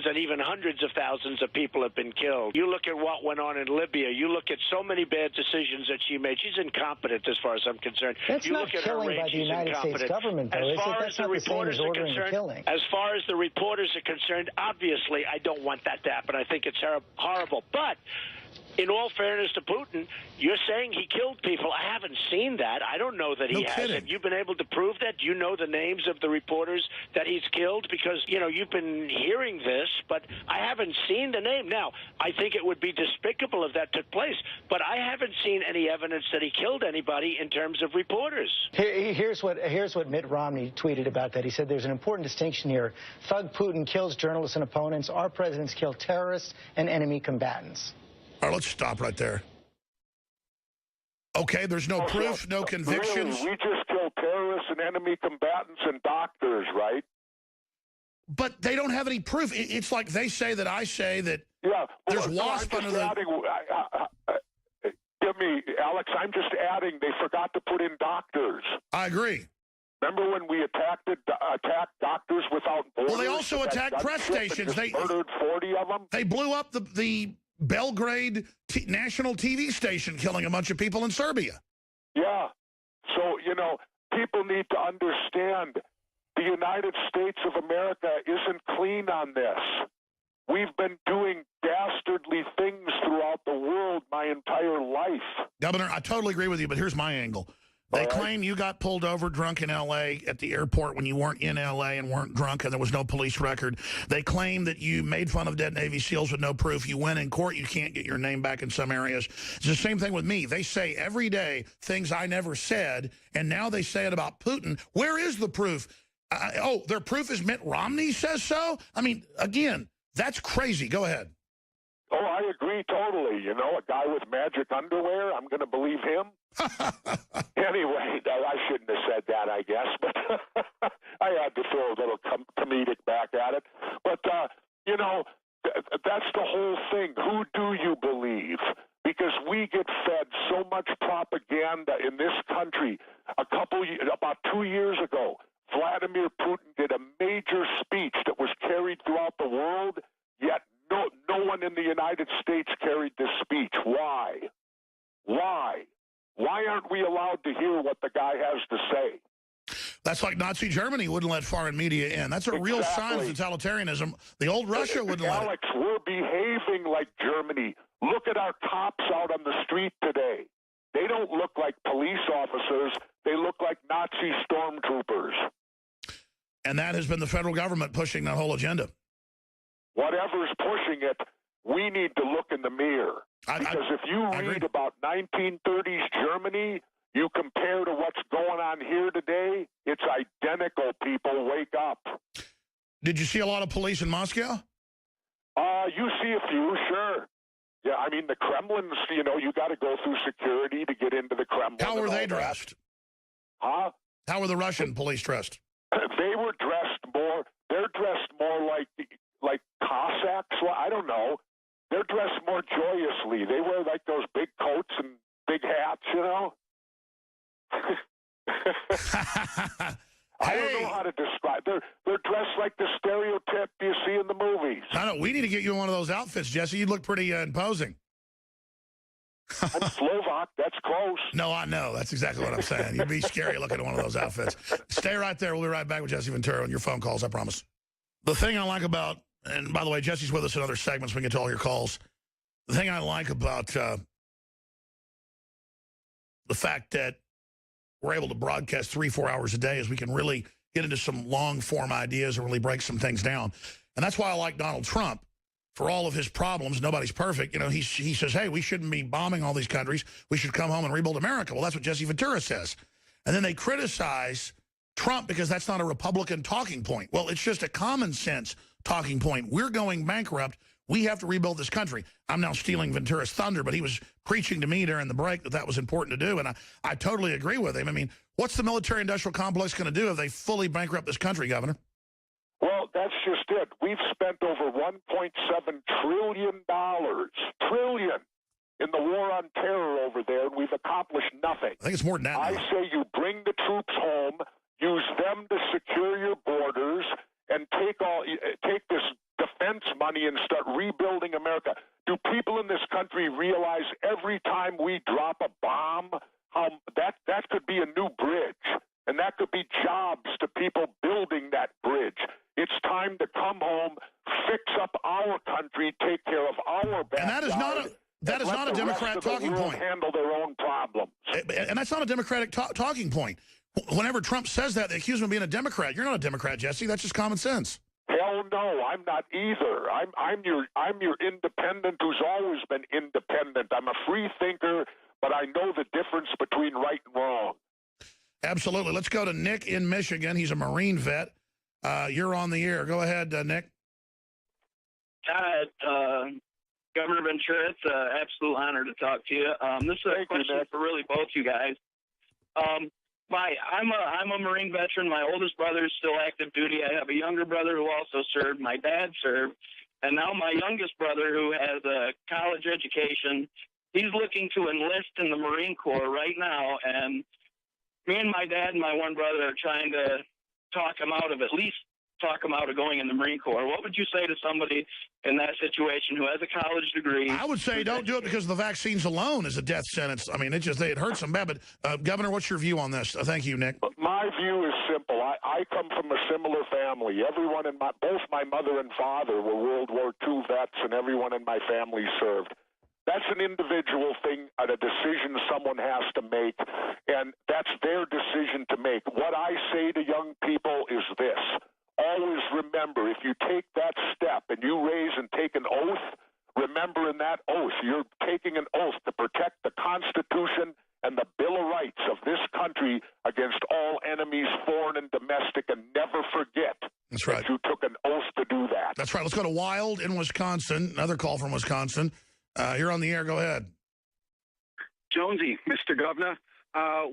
and even hundreds of thousands of people have been killed. You look at what went on in Libya. You look at so many bad decisions that she made. She's incompetent as far as I'm concerned. That's you not look at killing her reign, by the she's United States incompetent. government, though, is it? That's not the same as ordering a killing. As far as the reporters are concerned, obviously, I don't want that to happen. I think it's horrible. But in all fairness to Putin, you're saying he killed people. I haven't seen that. I don't know that he has. Have you been able to prove that? Do you know the names of the reporters that he's killed? Because, you know, you've been hearing this, but I haven't seen the name. Now, I think it would be despicable if that took place, but I haven't seen any evidence that he killed anybody in terms of reporters. Here's what Mitt Romney tweeted about that. He said there's an important distinction here. Thug Putin kills journalists and opponents. Our presidents kill terrorists and enemy combatants. All right, let's stop right there. Okay, there's no proof, no convictions. Really, we just kill terrorists and enemy combatants and doctors, right? But they don't have any proof. It's like they say that I say that there's wasp under the... Give me, Alex, I'm just adding, they forgot to put in doctors. I agree. Remember when we attacked Doctors Without Borders? Well, they also attacked press stations. They murdered 40 of them. They blew up the Belgrade national TV station, killing a bunch of people in Serbia. Yeah. So, you know, people need to understand the United States of America isn't clean on this. We've been doing dastardly things throughout the world my entire life. Governor, I totally agree with you, but here's my angle. They claim you got pulled over drunk in L.A. at the airport when you weren't in L.A. and weren't drunk and there was no police record. They claim that you made fun of dead Navy SEALs with no proof. You went in court. You can't get your name back in some areas. It's the same thing with me. They say every day things I never said, and now they say it about Putin. Where is the proof? Their proof is Mitt Romney says so? I mean, again, that's crazy. Go ahead. Oh, I agree totally. You know, a guy with magic underwear, I'm going to believe him. Anyway, I shouldn't have said that, I guess, but I had to throw a little comedic back at it. But, you know, that's the whole thing. Who do you believe? Because we get fed so much propaganda in this country. About 2 years ago, Vladimir Putin did a major speech that was carried throughout the world, yet no one in the United States carried this speech. Why? Why? Why aren't we allowed to hear what the guy has to say? That's like Nazi Germany wouldn't let foreign media in. That's a real sign of totalitarianism. The old Russia wouldn't let it. Alex, we're behaving like Germany. Look at our cops out on the street today. They don't look like police officers. They look like Nazi stormtroopers. And that has been the federal government pushing that whole agenda. Whatever's pushing it, we need to look in the mirror. Because if you read about 1930s Germany, you compare to what's going on here today, it's identical, people. Wake up. Did you see a lot of police in Moscow? You see a few, sure. Yeah, I mean, the Kremlin's, you know, you got to go through security to get into the Kremlin. How were they dressed? Huh? How were the Russian police dressed? They were dressed more, they're dressed more like Cossacks. Well, I don't know. They're dressed more joyously. They wear like those big coats and big hats, you know? I don't know how to describe. They're dressed like the stereotype you see in the movies. I know. We need to get you in one of those outfits, Jesse. You look pretty imposing. I'm Slovak. That's close. No, I know. That's exactly what I'm saying. You'd be scary looking at one of those outfits. Stay right there. We'll be right back with Jesse Ventura on your phone calls, I promise. The thing I like about, and by the way, Jesse's with us in other segments. We can get to all your calls. The thing I like about the fact that we're able to broadcast 3-4 hours a day is we can really get into some long-form ideas and really break some things down. And that's why I like Donald Trump. For all of his problems, nobody's perfect. You know, he says, hey, we shouldn't be bombing all these countries. We should come home and rebuild America. Well, that's what Jesse Ventura says. And then they criticize Trump because that's not a Republican talking point. Well, it's just a common sense talking point. We're going bankrupt. We have to rebuild this country. I'm now stealing Ventura's thunder, but he was preaching to me during the break that was important to do, and I totally agree with him. I mean, what's the military-industrial complex going to do if they fully bankrupt this country, Governor? Well, that's just it. We've spent over $1.7 trillion. Trillion. in the war on terror over there, and we've accomplished nothing. I think it's more than that I now. say you bring the troops home, use them to secure your borders, and take this defense money and start rebuilding America. Do people in this country realize every time we drop a bomb, how that could be a new bridge, and that could be jobs to people building that bridge? It's time to come home, fix up our country, take care of our backyard. And that is not a Democrat talking point. Handle their own problems. And that's not a Democratic talking point. Whenever Trump says that, they accuse him of being a Democrat. You're not a Democrat, Jesse. That's just common sense. Hell no, I'm not either. I'm your independent who's always been independent. I'm a free thinker, but I know the difference between right and wrong. Absolutely. Let's go to Nick in Michigan. He's a Marine vet. You're on the air. Go ahead, Nick. Hi, Governor Ventura. It's an absolute honor to talk to you. This is a question for really both you guys. I'm a Marine veteran. My oldest brother is still active duty. I have a younger brother who also served. My dad served. And now my youngest brother, who has a college education, he's looking to enlist in the Marine Corps right now. And me and my dad and my one brother are trying to talk him out of going in the Marine Corps. What would you say to somebody in that situation who has a college degree? I would say don't do it because the vaccines alone is a death sentence. I mean, it hurts them bad. But, Governor, what's your view on this? Thank you, Nick. My view is simple. I come from a similar family. Everyone in both my mother and father were World War II vets, and everyone in my family served. That's an individual thing, a decision someone has to make, and that's their decision to make. What I say to young people is this. Always remember, if you take that step and you raise and take an oath, remember in that oath, you're taking an oath to protect the Constitution and the Bill of Rights of this country against all enemies, foreign and domestic, and never forget That's right. that you took an oath to do that. That's right. Let's go to Wild in Wisconsin. Another call from Wisconsin. You're on the air. Go ahead. Jonesy, Mr. Governor,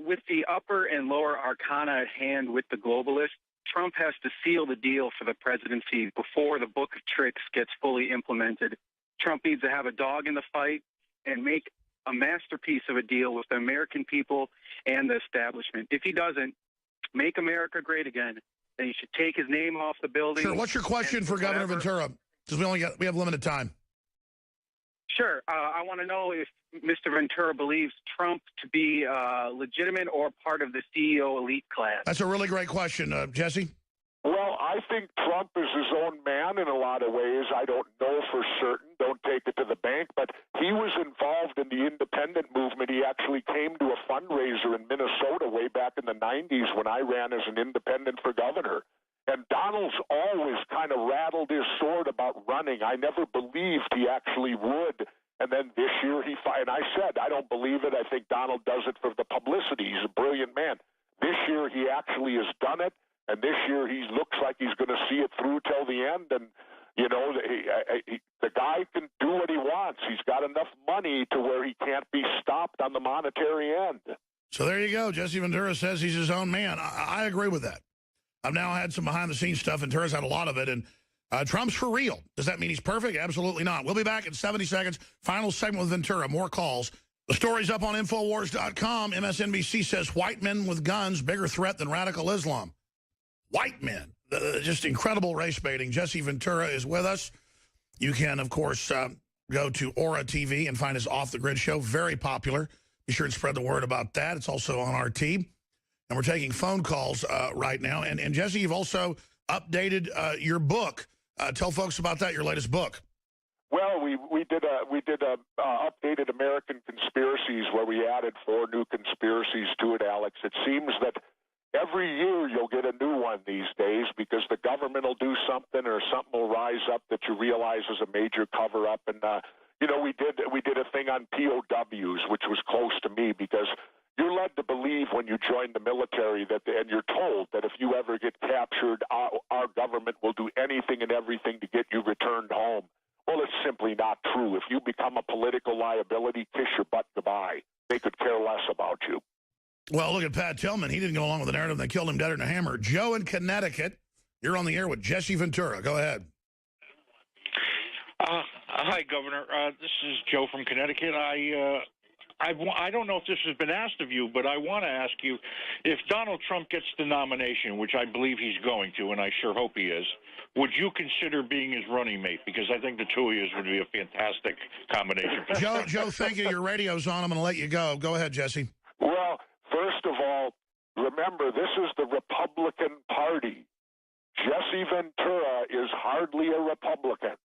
with the upper and lower arcana at hand with the globalists, Trump has to seal the deal for the presidency before the book of tricks gets fully implemented. Trump needs to have a dog in the fight and make a masterpiece of a deal with the American people and the establishment. If he doesn't, make America great again, then he should take his name off the building. Sure. What's your question for Governor Ventura? Because we have limited time. Sure. I want to know if Mr. Ventura believes Trump to be legitimate or part of the CEO elite class. That's a really great question. Jesse? Well, I think Trump is his own man in a lot of ways. I don't know for certain. Don't take it to the bank. But he was involved in the independent movement. He actually came to a fundraiser in Minnesota way back in the 90s when I ran as an independent for governor. And Donald's always kind of rattled his sword about running. I never believed he actually would. And then this year and I said, I don't believe it. I think Donald does it for the publicity. He's a brilliant man. This year he actually has done it. And this year he looks like he's going to see it through till the end. And, you know, the guy can do what he wants. He's got enough money to where he can't be stopped on the monetary end. So there you go. Jesse Ventura says he's his own man. I agree with that. I've now had some behind-the-scenes stuff. Ventura's had a lot of it. And Trump's for real. Does that mean he's perfect? Absolutely not. We'll be back in 70 seconds. Final segment with Ventura. More calls. The story's up on Infowars.com. MSNBC says white men with guns, bigger threat than radical Islam. White men. Just incredible race baiting. Jesse Ventura is with us. You can, of course, go to Aura TV and find his Off the Grid show. Very popular. Be sure and spread the word about that. It's also on RT. And we're taking phone calls right now. And Jesse, you've also updated your book. Tell folks about that, your latest book. Well, we did a updated American conspiracies where we added 4 new conspiracies to it, Alex. It seems that every year you'll get a new one these days because the government will do something or something will rise up that you realize is a major cover-up. And, you know, we did a thing on POWs, which was close to me because you're led to believe when you join the military and you're told that if you ever get captured, our government will do anything and everything to get you returned home. Well, it's simply not true. If you become a political liability, kiss your butt goodbye. They could care less about you. Well, look at Pat Tillman. He didn't go along with the narrative. They killed him dead in a hammer. Joe in Connecticut, you're on the air with Jesse Ventura. Go ahead. Hi, Governor. This is Joe from Connecticut. I don't know if this has been asked of you, but I want to ask you, if Donald Trump gets the nomination, which I believe he's going to, and I sure hope he is, would you consider being his running mate? Because I think the two of you would be a fantastic combination. Joe, thank you. Your radio's on. I'm going to let you go. Go ahead, Jesse. Well, first of all, remember, this is the Republican Party. Jesse Ventura is hardly a Republican.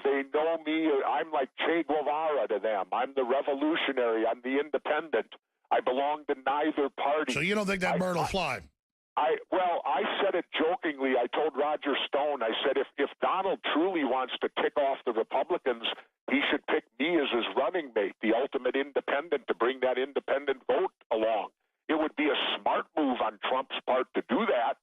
They know me. I'm like Che Guevara to them. I'm the revolutionary. I'm the independent. I belong to neither party. So you don't think that bird will fly? I said it jokingly. I told Roger Stone, I said, if Donald truly wants to tick off the Republicans, he should pick me as his running mate, the ultimate independent, to bring that independent vote along. It would be a smart move on Trump's part to do that,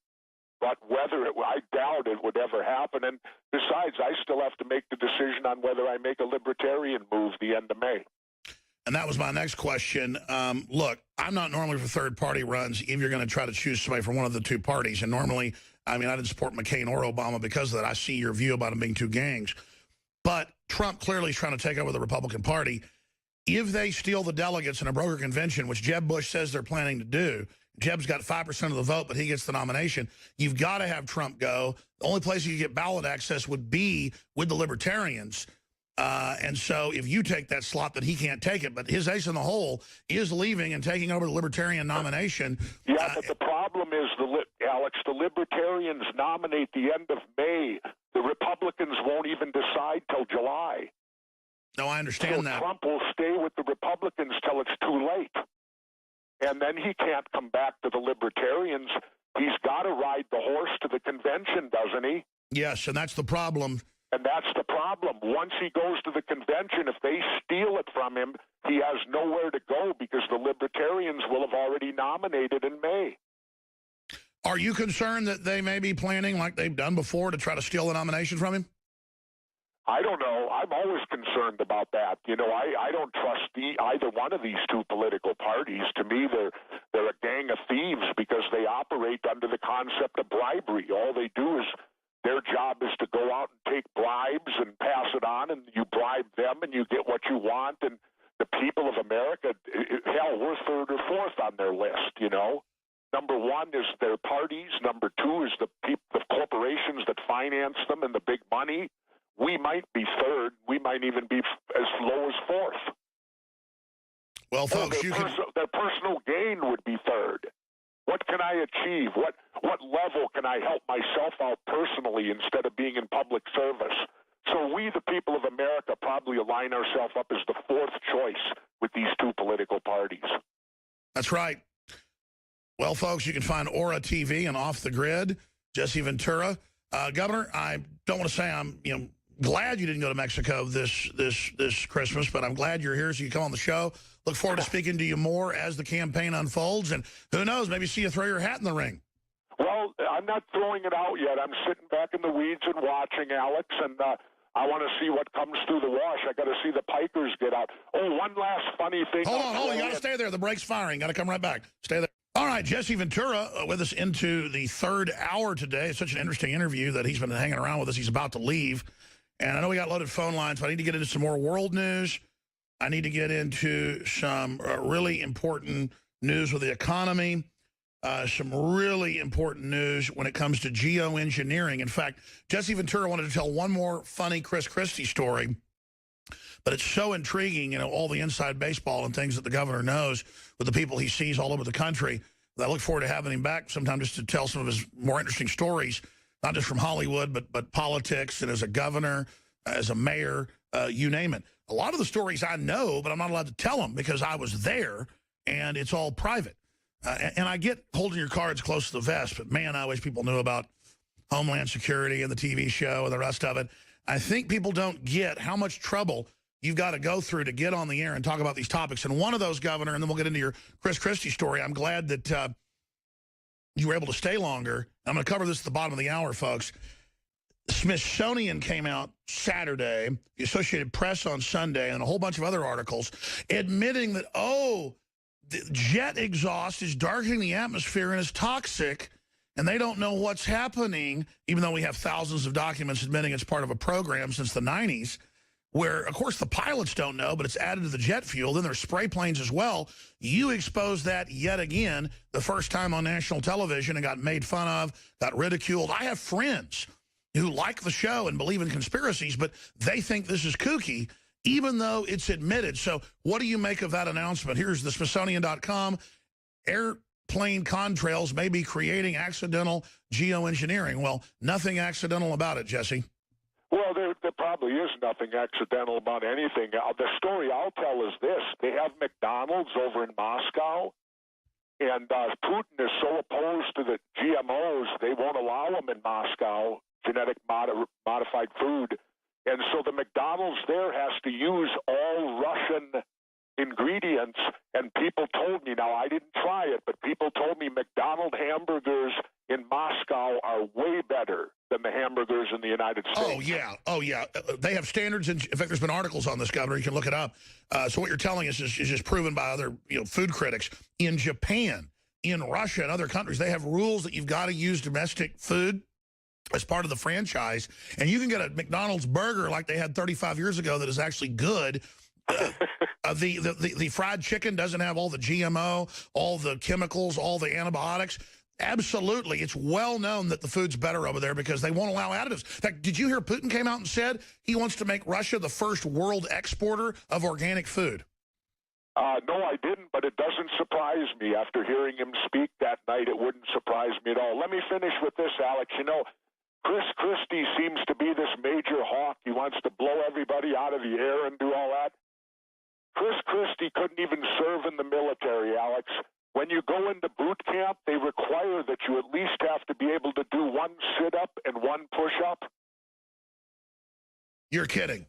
but I doubt it would ever happen. And besides, I still have to make the decision on whether I make a libertarian move the end of May. And that was my next question. Look, I'm not normally for third-party runs if you're going to try to choose somebody from one of the two parties. And normally, I didn't support McCain or Obama because of that. I see your view about them being two gangs. But Trump clearly is trying to take over the Republican Party. If they steal the delegates in a broker convention, which Jeb Bush says they're planning to do, Jeb's got 5% of the vote, but he gets the nomination. You've got to have Trump go. The only place you get ballot access would be with the Libertarians. And so if you take that slot, that he can't take it. But his ace in the hole is leaving and taking over the Libertarian nomination. Yeah, but the problem is, Alex, the Libertarians nominate the end of May. The Republicans won't even decide till July. No, I understand that. Trump will stay with the Republicans till it's too late. And then he can't come back to the Libertarians. He's got to ride the horse to the convention, doesn't he? Yes, and that's the problem. And that's the problem. Once he goes to the convention, if they steal it from him, he has nowhere to go because the Libertarians will have already nominated in May. Are you concerned that they may be planning, like they've done before, to try to steal the nomination from him? I don't know. I'm always concerned about that. You know, I don't trust either one of these two political parties. To me, they're a gang of thieves because they operate under the concept of bribery. All they do is, their job is to go out and take bribes and pass it on, and you bribe them and you get what you want. And the people of America, hell, we're third or fourth on their list, you know. Number one is their parties. Number two is the corporations that finance them and the big money. We might be third. We might even be as low as fourth. Well, folks, their personal gain would be third. What can I achieve? What level can I help myself out personally instead of being in public service? So we, the people of America, probably align ourselves up as the fourth choice with these two political parties. That's right. Well, folks, you can find Aura TV and Off the Grid, Jesse Ventura. Governor, I don't want to say I'm glad you didn't go to Mexico this Christmas, but I'm glad you're here so you come on the show. Look forward to speaking to you more as the campaign unfolds, and who knows, maybe see you throw your hat in the ring. Well, I'm not throwing it out yet. I'm sitting back in the weeds and watching, Alex, and I want to see what comes through the wash. I got to see the Pikers get out. Oh, one last funny thing. Hold on. You got to stay there. The brake's firing. Got to come right back. Stay there. All right, Jesse Ventura with us into the third hour today. It's such an interesting interview that he's been hanging around with us. He's about to leave. And I know we got loaded phone lines, but I need to get into some more world news. I need to get into some really important news with the economy, some really important news when it comes to geoengineering. In fact, Jesse Ventura wanted to tell one more funny Chris Christie story, but it's so intriguing, all the inside baseball and things that the governor knows with the people he sees all over the country. I look forward to having him back sometime just to tell some of his more interesting stories, not just from Hollywood, but politics and as a governor, as a mayor, you name it. A lot of the stories I know, but I'm not allowed to tell them because I was there, and it's all private. And I get holding your cards close to the vest, but, man, I wish people knew about Homeland Security and the TV show and the rest of it. I think people don't get how much trouble you've got to go through to get on the air and talk about these topics. And one of those, Governor, and then we'll get into your Chris Christie story. I'm glad that you were able to stay longer. I'm going to cover this at the bottom of the hour, folks. Smithsonian came out Saturday, the Associated Press on Sunday, and a whole bunch of other articles admitting that, the jet exhaust is darkening the atmosphere and is toxic, and they don't know what's happening, even though we have thousands of documents admitting it's part of a program since the 90s. where, of course, the pilots don't know, but it's added to the jet fuel. Then there's spray planes as well. You exposed that yet again, the first time on national television, and got made fun of, got ridiculed. I have friends who like the show and believe in conspiracies, but they think this is kooky, even though it's admitted. So what do you make of that announcement? Here's the Smithsonian.com. Airplane contrails may be creating accidental geoengineering. Well, nothing accidental about it, Jesse. Well, there probably is nothing accidental about anything. The story I'll tell is this. They have McDonald's over in Moscow, and Putin is so opposed to the GMOs, they won't allow them in Moscow, genetic modified food. And so the McDonald's there has to use all Russian ingredients, and people told me, now I didn't try it, but people told me McDonald's hamburgers in Moscow are way better than the hamburgers in the United States. Oh, yeah. They have standards. In fact, there's been articles on this, Governor. You can look it up. So what you're telling us is just proven by other food critics. In Japan, in Russia, and other countries, they have rules that you've got to use domestic food as part of the franchise. And you can get a McDonald's burger like they had 35 years ago that is actually good. The fried chicken doesn't have all the GMO, all the chemicals, all the antibiotics. Absolutely. It's well known that the food's better over there because they won't allow additives. In fact, did you hear Putin came out and said he wants to make Russia the first world exporter of organic food? No, I didn't, but it doesn't surprise me. After hearing him speak that night, it wouldn't surprise me at all. Let me finish with this, Alex. You know, Chris Christie seems to be this major hawk. He wants to blow everybody out of the air and do all that. Chris Christie couldn't even serve in the military, Alex. When you go into boot camp, they require that you at least have to be able to do one sit-up and one push-up. You're kidding.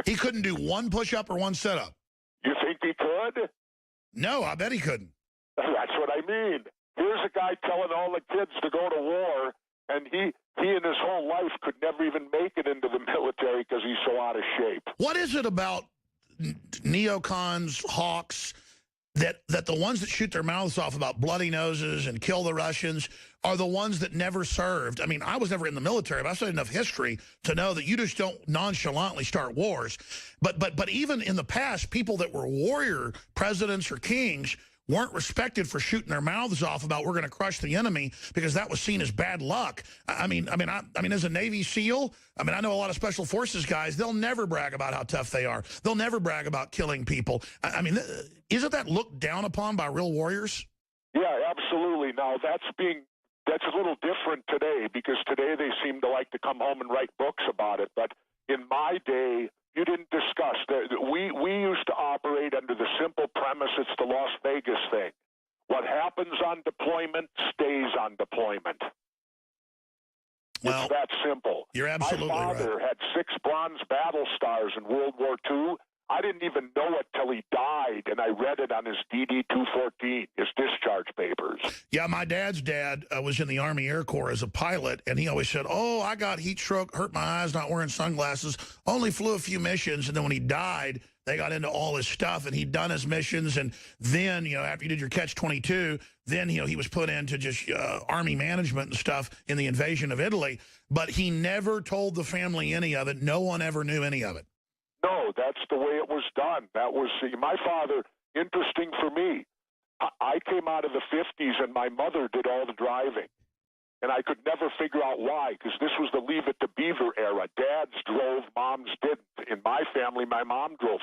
He couldn't do one push-up or one sit-up. You think he could? No, I bet he couldn't. That's what I mean. Here's a guy telling all the kids to go to war, and he in his whole life could never even make it into the military because he's so out of shape. What is it about neocons, hawks, that the ones that shoot their mouths off about bloody noses and kill the Russians are the ones that never served? I mean, I was never in the military, but I've studied enough history to know that you just don't nonchalantly start wars. But even in the past, people that were warrior presidents or kings weren't respected for shooting their mouths off about we're going to crush the enemy because that was seen as bad luck. I mean, as a Navy SEAL, I know a lot of Special Forces guys, they'll never brag about how tough they are. They'll never brag about killing people. Isn't that looked down upon by real warriors? Yeah, absolutely. Now, that's a little different today because today they seem to like to come home and write books about it. But in my day, you didn't discuss that. We used to operate under the simple premise it's the Las Vegas thing. What happens on deployment stays on deployment. Well, it's that simple. You're absolutely right. My father had 6 Bronze Battle Stars in World War II. I didn't even know it till he died, and I read it on his DD-214, his discharge papers. Yeah, my dad's dad was in the Army Air Corps as a pilot, and he always said, oh, I got heat stroke, hurt my eyes, not wearing sunglasses, only flew a few missions, and then when he died, they got into all his stuff, and he'd done his missions, and then, after you did your Catch-22, then, he was put into just Army management and stuff in the invasion of Italy, but he never told the family any of it. No one ever knew any of it. No, that's the way it was done. That was my father. Interesting for me. I came out of the 50s, and my mother did all the driving. And I could never figure out why, because this was the Leave It to Beaver era. Dads drove, moms didn't. In my family, my mom drove.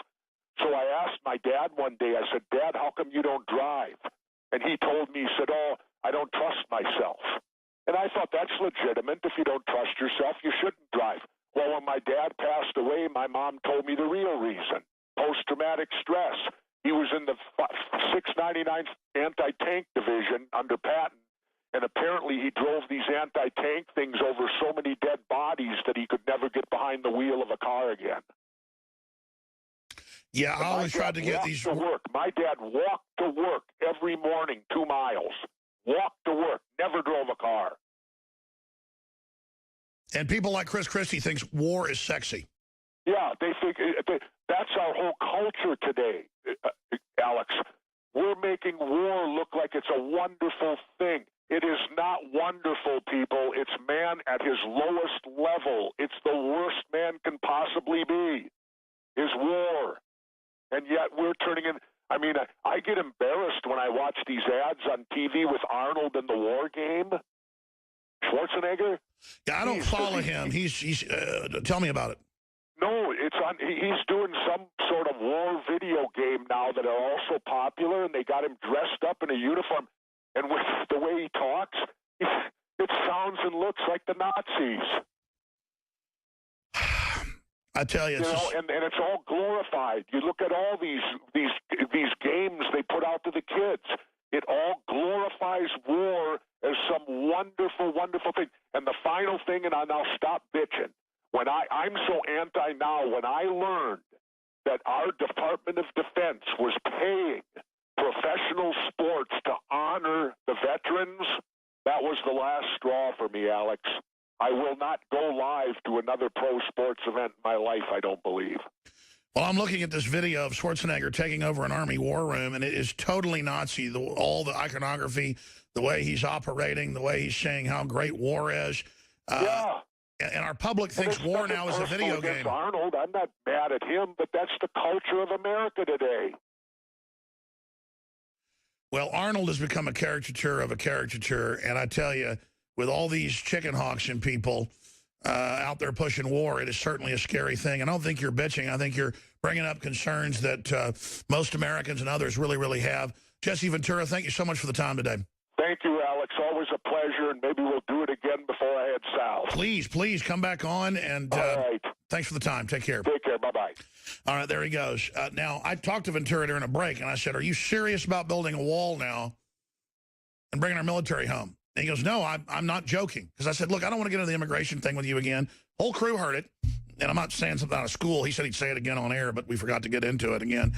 So I asked my dad one day, I said, Dad, how come you don't drive? And he told me, he said, oh, I don't trust myself. And I thought that's legitimate. If you don't trust yourself, you shouldn't drive. Well, when my dad passed away, my mom told me the real reason, post-traumatic stress. He was in the 699th Anti-Tank Division under Patton, and apparently he drove these anti-tank things over so many dead bodies that he could never get behind the wheel of a car again. Yeah, I always tried to get these... to work. My dad walked to work every morning 2 miles. Walked to work, never drove a car. And people like Chris Christie thinks war is sexy. Yeah, they think that's our whole culture today, Alex. We're making war look like it's a wonderful thing. It is not wonderful, people. It's man at his lowest level. It's the worst man can possibly be, is war. And yet we're turning in. I mean, I get embarrassed when I watch these ads on TV with Arnold in the war game. Schwarzenegger? Yeah, I don't follow him. He's tell me about it. No, it's on. He's doing some sort of war video game now that are also popular, and they got him dressed up in a uniform. And with the way he talks, it sounds and looks like the Nazis. I tell you, and it's all glorified. You look at all these games they put out to the kids. It all glorifies war as some wonderful, wonderful thing. And the final thing, and I'll now stop bitching. When I'm so anti now, when I learned that our Department of Defense was paying professional sports to honor the veterans, that was the last straw for me, Alex. I will not go live to another pro sports event in my life, I don't believe. Well, I'm looking at this video of Schwarzenegger taking over an Army war room, and it is totally Nazi. All the iconography, the way he's operating, the way he's saying how great war is. Yeah. And our public thinks war now is a video game. Arnold, I'm not mad at him, but that's the culture of America today. Well, Arnold has become a caricature of a caricature, and I tell you, with all these chicken hawks and people out there pushing war, it is certainly a scary thing. I don't think you're bitching. I think you're bringing up concerns that most Americans and others really, really have. Jesse Ventura, thank you so much for the time today. Thank you, Alex. Always a pleasure, and maybe we'll do it again before I head south. Please come back on, and all right. Thanks for the time. Take care. Take care. Bye-bye. All right, there he goes. Now, I talked to Ventura during a break, and I said, are you serious about building a wall now and bringing our military home? And he goes, no, I'm not joking. Because I said, look, I don't want to get into the immigration thing with you again. Whole crew heard it. And I'm not saying something out of school. He said he'd say it again on air, but we forgot to get into it again.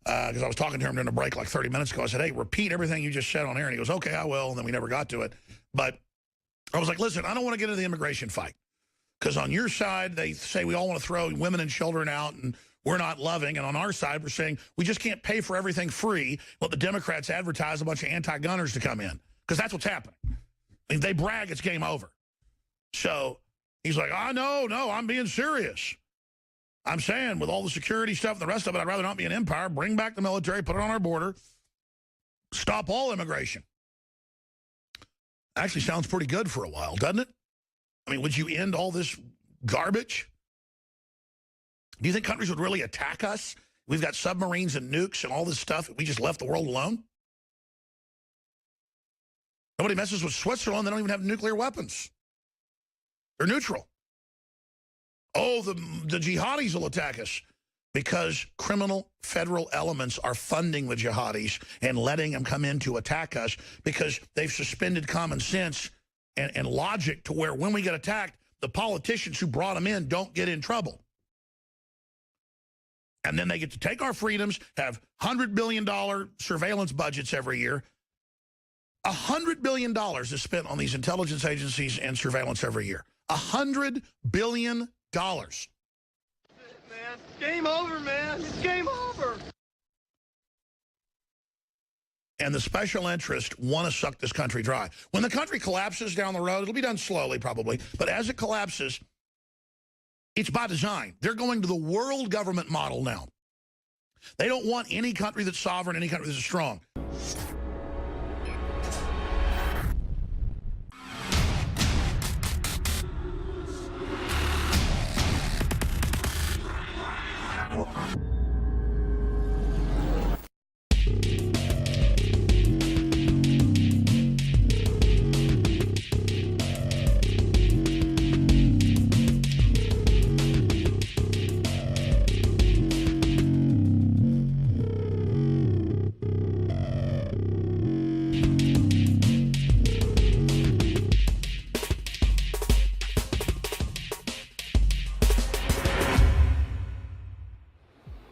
Because I was talking to him during a break like 30 minutes ago. I said, hey, repeat everything you just said on air. And he goes, okay, I will. And then we never got to it. But I was like, listen, I don't want to get into the immigration fight. Because on your side, they say we all want to throw women and children out and we're not loving. And on our side, we're saying we just can't pay for everything free. Let the Democrats advertise a bunch of anti-gunners to come in. Because that's what's happening. I mean, they brag it's game over. So he's like, no, I'm being serious. I'm saying with all the security stuff and the rest of it, I'd rather not be an empire. Bring back the military, put it on our border, stop all immigration. Actually sounds pretty good for a while, doesn't it? I mean, would you end all this garbage? Do you think countries would really attack us? We've got submarines and nukes and all this stuff. We just left the world alone? Nobody messes with Switzerland. They don't even have nuclear weapons. They're neutral. Oh, the jihadis will attack us because criminal federal elements are funding the jihadis and letting them come in to attack us because they've suspended common sense and logic to where when we get attacked, the politicians who brought them in don't get in trouble. And then they get to take our freedoms, have $100 billion surveillance budgets every year. $100 billion is spent on these intelligence agencies and surveillance every year. $100 billion. Man, game over, man. It's game over. And the special interests want to suck this country dry. When the country collapses down the road, it'll be done slowly probably, but as it collapses, it's by design. They're going to the world government model now. They don't want any country that's sovereign, any country that's strong.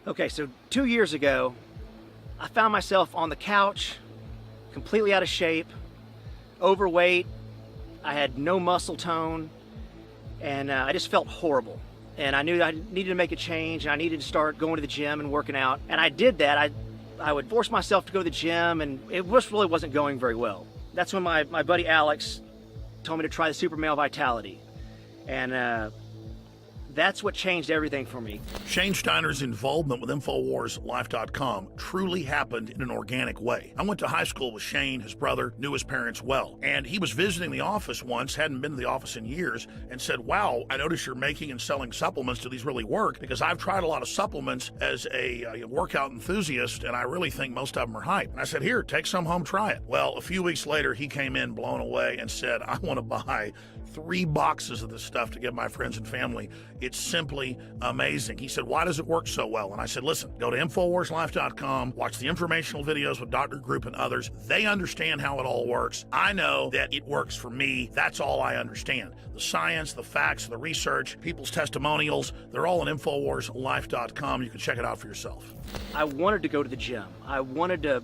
Okay, so 2 years ago, I found myself on the couch, completely out of shape, overweight, I had no muscle tone, and I just felt horrible. And I knew I needed to make a change, and I needed to start going to the gym and working out. And I did that. I would force myself to go to the gym, and it really wasn't going very well. that's when my buddy Alex told me to try the Super Male Vitality. And that's what changed everything for me. Shane Steiner's involvement with InfoWarsLife.com truly happened in an organic way. I went to high school with Shane, his brother, knew his parents well, and he was visiting the office once, hadn't been to the office in years, and said, wow, I notice you're making and selling supplements. Do these really work? Because I've tried a lot of supplements as a workout enthusiast, and I really think most of them are hype. And I said, here, take some home, try it. Well, a few weeks later, he came in blown away and said, I want to buy 3 boxes of this stuff to give my friends and family. It's simply amazing. He said, why does it work so well? And I said, listen, go to InfoWarsLife.com, watch the informational videos with Dr. Group and others. They understand how it all works. I know that it works for me. That's all I understand. The science, the facts, the research, people's testimonials, they're all on InfoWarsLife.com. You can check it out for yourself. I wanted to go to the gym. I wanted to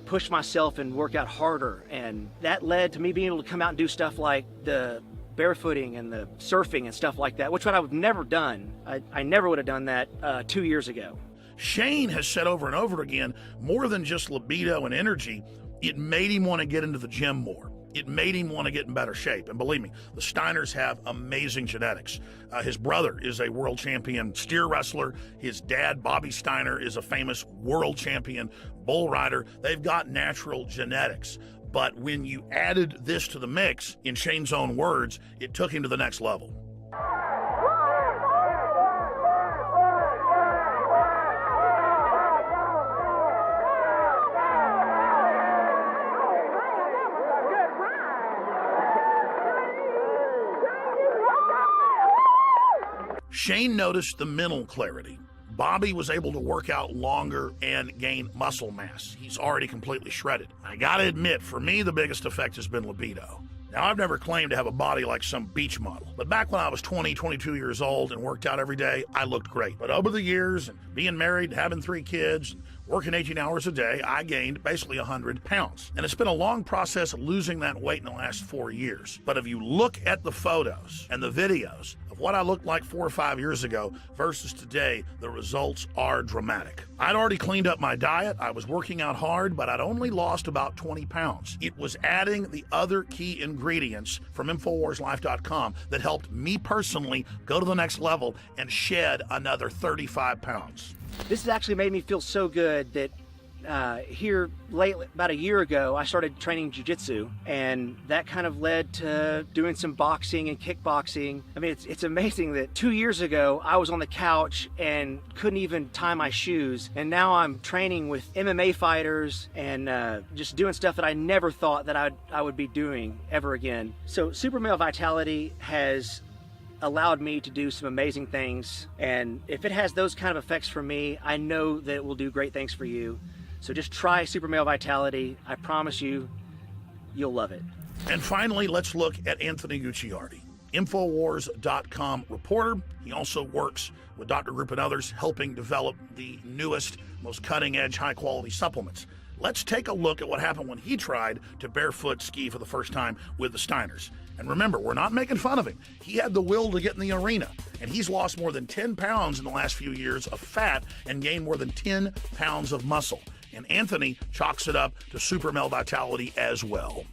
push myself and work out harder. And that led to me being able to come out and do stuff like the barefooting and the surfing and stuff like that, which I've never done. I never would have done that 2 years ago. Shane has said over and over again, more than just libido and energy, it made him want to get into the gym more. It made him want to get in better shape. And believe me, the Steiners have amazing genetics. His brother is a world champion steer wrestler. His dad, Bobby Steiner, is a famous world champion bull rider. They've got natural genetics. But when you added this to the mix, in Shane's own words, it took him to the next level. Shane noticed the mental clarity. Bobby was able to work out longer and gain muscle mass. He's already completely shredded. I gotta admit, for me, the biggest effect has been libido. Now, I've never claimed to have a body like some beach model, but back when I was 20, 22 years old and worked out every day, I looked great. But over the years, and being married, having 3 kids, working 18 hours a day, I gained basically 100 pounds. And it's been a long process losing that weight in the last 4 years. But if you look at the photos and the videos of what I looked like 4 or 5 years ago versus today, the results are dramatic. I'd already cleaned up my diet. I was working out hard, but I'd only lost about 20 pounds. It was adding the other key ingredients from InfoWarsLife.com that helped me personally go to the next level and shed another 35 pounds. This has actually made me feel so good that here lately, about a year ago, I started training jiu-jitsu, and that kind of led to doing some boxing and kickboxing. I mean, it's amazing that 2 years ago, I was on the couch and couldn't even tie my shoes, and now I'm training with MMA fighters and just doing stuff that I never thought that I would be doing ever again. So Super Male Vitality has allowed me to do some amazing things, and if it has those kind of effects for me, I know that it will do great things for you. So just try Super Male Vitality. I promise you, you'll love it. And finally, let's look at Anthony Gucciardi, Infowars.com reporter. He also works with Dr. Group and others, helping develop the newest, most cutting-edge, high-quality supplements. Let's take a look at what happened when he tried to barefoot ski for the first time with the Steiners. And remember, we're not making fun of him. He had the will to get in the arena, and he's lost more than 10 pounds in the last few years of fat and gained more than 10 pounds of muscle. And Anthony chalks it up to Super Male Vitality as well.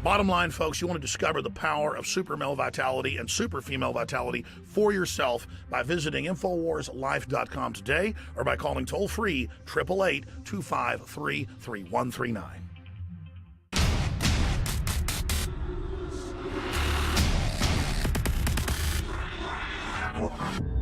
Bottom line, folks, you want to discover the power of Super Male Vitality and Super Female Vitality for yourself by visiting InfoWarsLife.com today or by calling toll-free 888-253-3139.